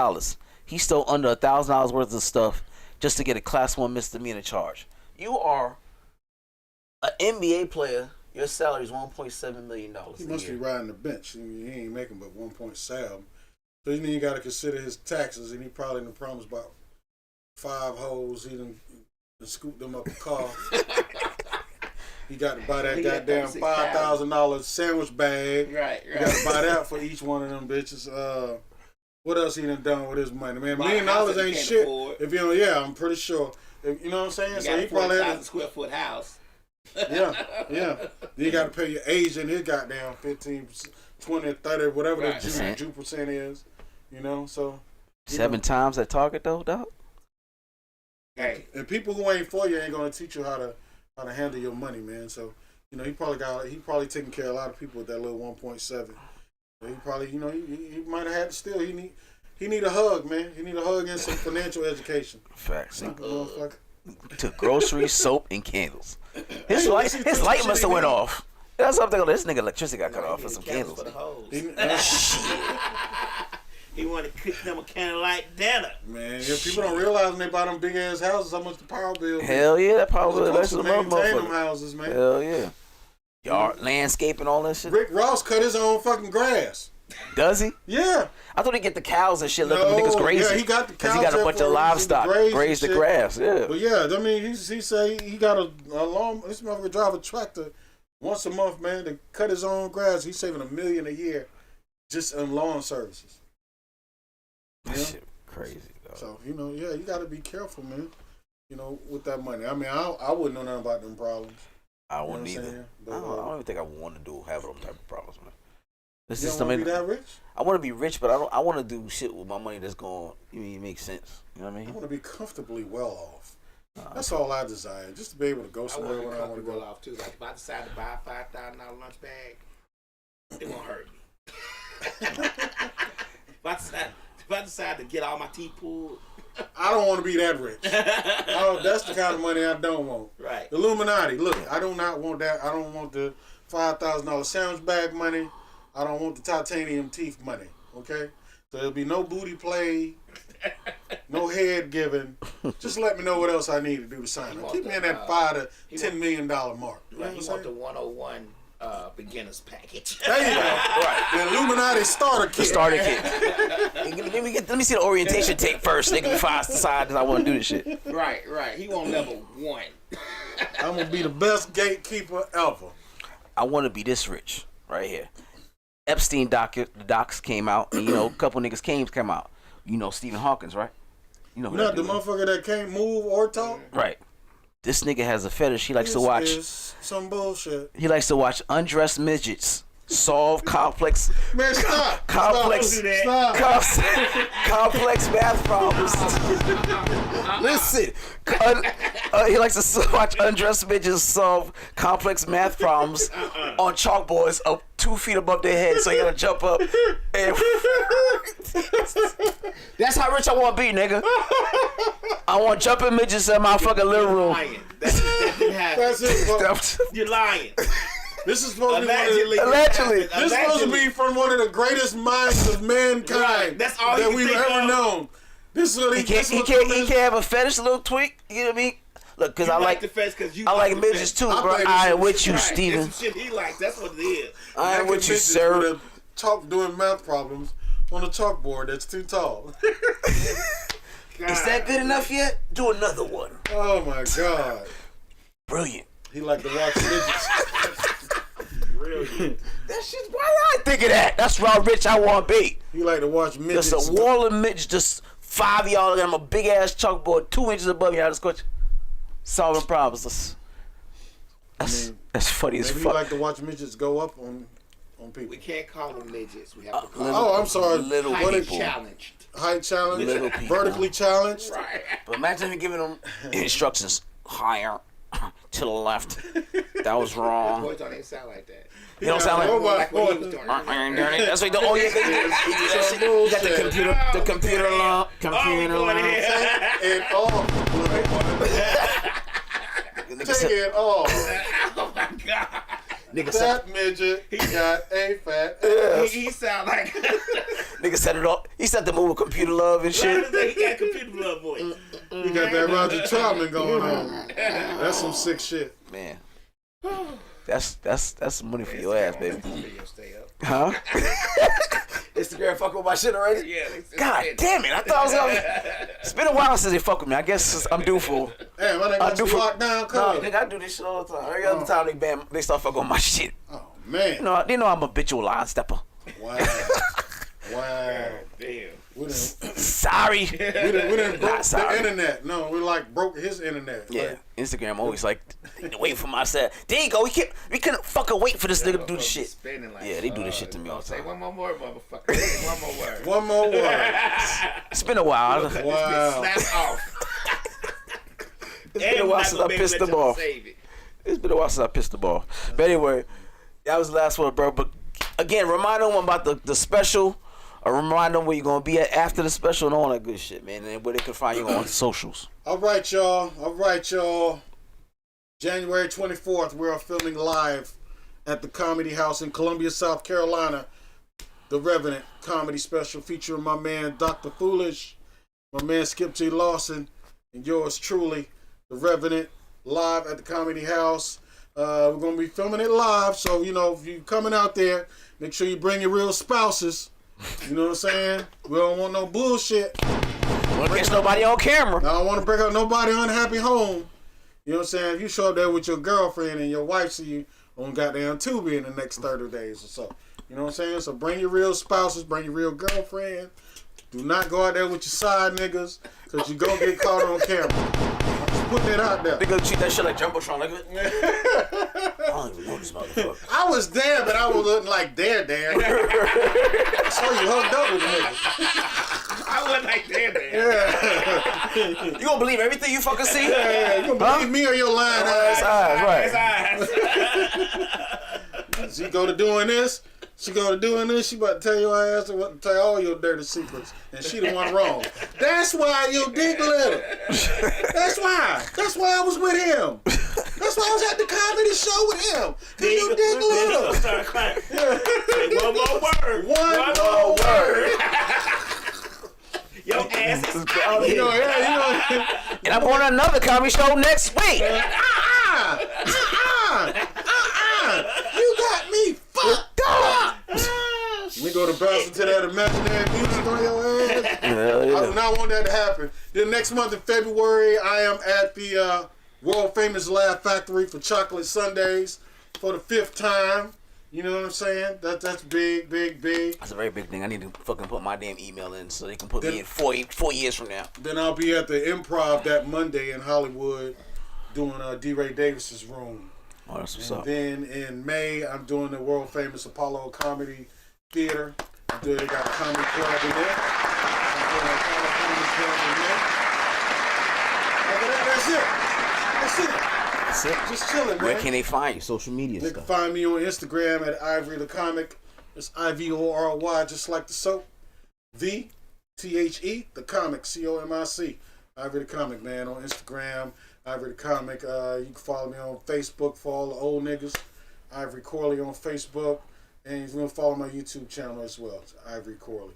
He stole under $1,000 worth of stuff just to get a Class 1 misdemeanor charge. You are an NBA player. Your salary is $1.7 million. He must be riding the bench. He ain't making but 1.7. So you got to consider his taxes, and he probably done promised about 5 hoes. He done scooped them up a car. He got to buy that goddamn $5,000 sandwich bag. Right. You got to buy that for each one of them bitches. What else he done with his money, man? $1 million ain't shit. Afford. If you don't, yeah, I'm pretty sure. You know what I'm saying? So he probably had a square foot house. Yeah. Then you got to pay your agent his goddamn 15, 20, 30, whatever the Jew percent is. You know, so 7 times at Target though, dog. Hey, and people who ain't for you ain't gonna teach you how to handle your money, man. So you know, he probably taking care of a lot of people with that little 1.7. He probably, you know, he might have had to steal. He need a hug, man. He need a hug and some financial education. Facts. Simple motherfucker. Took groceries, soap, and candles. His light must have went off. That's something. This nigga electricity got cut off for some candles. For the hoes. He wanted to cook them a candlelight dinner. Man, if people don't realize when they buy them big ass houses how much the power bill is. Hell yeah, that power bill. That's the maintain them motherfucker. houses, man. Hell yeah. Yard landscape and all that shit. Rick Ross cut his own fucking grass. Does he? Yeah. I thought he get the cows and shit. Let them niggas graze. Yeah, he got the cows. He got a bunch of livestock graze the grass. Yeah. But yeah, I mean, he say he got a long. This motherfucker drive a tractor once a month, man, to cut his own grass. He's saving $1 million a year just on lawn services. That shit crazy. Dog. So you got to be careful, man. With that money. I mean, I wouldn't know nothing about them problems. I wouldn't either. I don't even think I want to have them type of problems, man. You don't want to be that rich? I want to be rich, but I want to do shit with my money that's going to make sense. You know what I mean? I want to be comfortably well off. That's all I desire. Just to be able to go somewhere when I want to go. Off too. Like if I decide to buy a $5,000 lunch bag, it won't hurt me. If I decide to get all my teeth pulled, I don't want to be that rich. That's the kind of money I don't want. Right. Illuminati. Look, I do not want that. I don't want the $5,000 sandwich bag money. I don't want the titanium teeth money. Okay? So there'll be no booty play, no head giving. Just let me know what else I need to do to sign up. Keep me in that $5 to $10 million mark. Right. You want the 101 beginner's package. There you go. Right. The Illuminati starter kit. The starter kit. Let me see the orientation tape first, nigga, before I decide that I want to do this shit. Right. He want level 1. I'm going to be the best gatekeeper ever. I want to be this rich right here. Epstein the docs came out, and a couple niggas came out. Stephen Hawkins, right? Not the motherfucker that can't move or talk? Right. This nigga has a fetish. He likes to watch some bullshit. He likes to watch undressed midgets solve complex stop. complex math problems. Listen, he likes to watch undressed midgets solve complex math problems on chalkboards up 2 feet above their head. So you gotta jump up. And that's how rich I want to be, nigga. I want jumping midgets in my fucking living room. That didn't happen. That's it. You're lying. This is supposed to be allegedly. This is supposed to be from one of the greatest minds of mankind right. That's all that we've ever known. This is what he can't have a fetish, little tweak. You know what I mean? Look, because I like midgets too, bro. I ain't with you, right. Steven. That's some shit he likes. That's what it is. I ain't with you, sir. Doing math problems on a chalkboard that's too tall. Is that good enough yet? Do another one. Oh my God. Brilliant. He like to watch midgets. Brilliant. That shit. Why I think of that? That's how rich I want to be. You like to watch midgets. Just a wall of midgets, just 5 of y'all. I'm a big ass chalkboard, 2 inches above y'all. Just solving problems. That's funny as fuck. Maybe you like to watch midgets go up on people. We can't call them midgets. We have to call them. I'm sorry. Little people. Height challenged. Little people. Vertically challenged. Right. But imagine him giving them instructions higher to the left. That was wrong. Boys don't even sound like that. You don't sound like what he was doing. That's what he do. Oh yeah, he got the computer alarm. Computer alarm. Take it off. Take it off. Oh my God. That midget, he got a fat ass. He sound like nigga set it off. He set the move with computer love and shit. He got computer love voice. He got that Roger Troutman going on. That's some sick shit. Man. That's some money for your ass, baby. Stay up. Huh? Instagram fuck with my shit already? Yeah. God damn it. I thought I was gonna... It's been a while since they fuck with me. I guess I'm due for... Damn, I got you locked down, cuz. No, nigga, I do this shit all the time. Every other time they start fucking with my shit. Oh, man. They know I'm a habitual line stepper. Wow. Damn. Sorry. We done broke the internet. No, we broke his internet. Yeah. Like, Instagram always wait for myself. There you go. We couldn't fucking wait for this nigga to do the shit. Yeah, they do this shit to me all the time. Say one more word, motherfucker. Say one more word. One more word. It's been a while. Wow. Snap off. It's been a while since I pissed them off. It's been a while since I pissed them off. But anyway, that was the last one, bro. But again, remind them about the special. Or remind them where you're going to be at after the special and all that good shit, man. And where they can find you on socials. All right, y'all. January 24th, we are filming live at the Comedy House in Columbia, South Carolina. The Revenant comedy special featuring my man Dr. Foolish, my man Skip G. Lawson, and yours truly, The Revenant, live at the Comedy House. We're gonna be filming it live, so you know if you coming out there, make sure you bring your real spouses. You know what I'm saying? We don't want no bullshit. Don't catch nobody on camera. I don't want to break up nobody unhappy home. You know what I'm saying? If you show up there with your girlfriend and your wife see you on goddamn Tubi in the next 30 days or so. You know what I'm saying? So bring your real spouses, bring your real girlfriend. Do not go out there with your side niggas, because you gonna get caught on camera. I'm just putting it out there. They gonna treat that shit like Jumbotron, nigga. I don't even know this motherfucker. I was there, but I was looking like there. I saw you hooked up with the nigga. I wasn't like that. Yeah. You gonna believe everything you fucking see? Yeah. You gonna believe me or your lying ass? Eyes, right. She go to doing this. She about to tell your ass to tell all your dirty secrets. And she the one wrong. That's why your dick little. That's why. That's why I was with him. That's why I was at the comedy show with him. Cause your dick little. Start crying. One more word. One more word. Your ass is out You know, here. And I'm going to another comedy show next week. You got me fucked up. We go to bounce into that imaginary music on your ass. Hell yeah. I do not want that to happen. Then next month in February, I am at the world famous Laugh Factory for Chocolate Sundays for the 5th time. You know what I'm saying? That's big. That's a very big thing. I need to fucking put my damn email in so they can put me in 4 years from now. Then I'll be at the Improv that Monday in Hollywood doing D. Ray Davis's room. Oh, that's what's And up. then in May, I'm doing the world famous Apollo Comedy Theater. They got a comedy club in there. I'm doing a comedy club in there. After that, that's it. That's it. Just chilling, man. Where can they find you? Social media They can stuff. find me on Instagram at Ivory the Comic. It's IVORY, just like the soap. The the Comic, COMIC. Ivory the Comic, man, on Instagram. Ivory the Comic. You can follow me on Facebook for all the old niggas. Ivory Corley on Facebook. And you can follow my YouTube channel as well. It's Ivory Corley.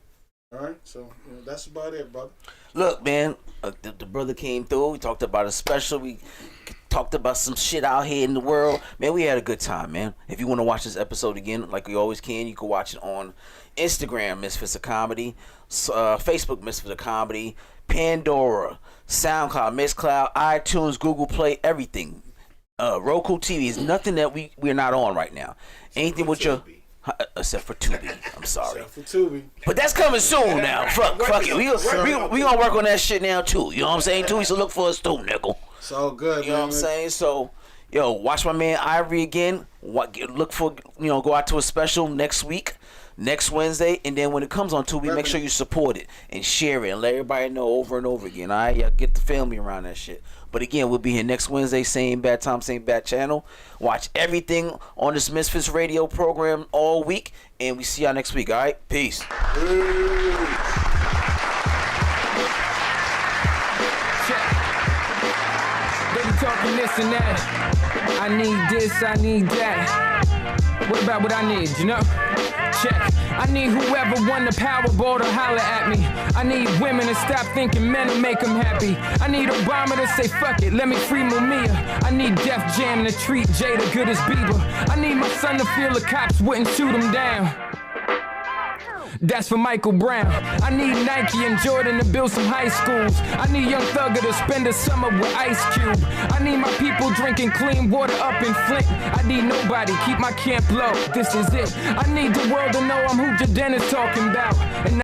All right? So, that's about it, brother. Look, man, the brother came through. We talked about a special. We talked about some shit out here in the world. Man, we had a good time, man. If you want to watch this episode again, like we always can, you can watch it on Instagram, Misfits of Comedy, Facebook, Misfits of Comedy, Pandora, SoundCloud, Mixcloud, iTunes, Google Play, everything. Roku TV is nothing that we're not on right now. Anything with your... Except for Tubi. I'm sorry. Except for Tubi. But that's coming soon now. Fuck it. We gonna work on that shit now too. You know what I'm saying? Tubi, so look for us too, nigga. It's all good, You know what I'm saying? So, yo, watch my man Ivory again. Look for, go out to a special next week, next Wednesday, and then when it comes on Tubi, make sure you support it and share it and let everybody know over and over again. All right, y'all get the family around that shit. But again, we'll be here next Wednesday, same bad time, same bad channel. Watch everything on this Misfits radio program all week, and we see y'all next week. All right, peace. They be talking this and that. I need this, I need that. What about what I need, you know? Check. I need whoever won the Powerball to holler at me. I need women to stop thinking men will make them happy. I need Obama to say fuck it, let me free Mumia. I need Def Jam to treat Jada good as Bieber. I need my son to feel the cops wouldn't shoot him down. That's for Michael Brown. I need Nike and Jordan to build some high schools. I need Young Thugger to spend a summer with Ice Cube. I need my people drinking clean water up in Flint. I need nobody, keep my camp low, this is it. I need the world to know I'm who Jaden is talking about. And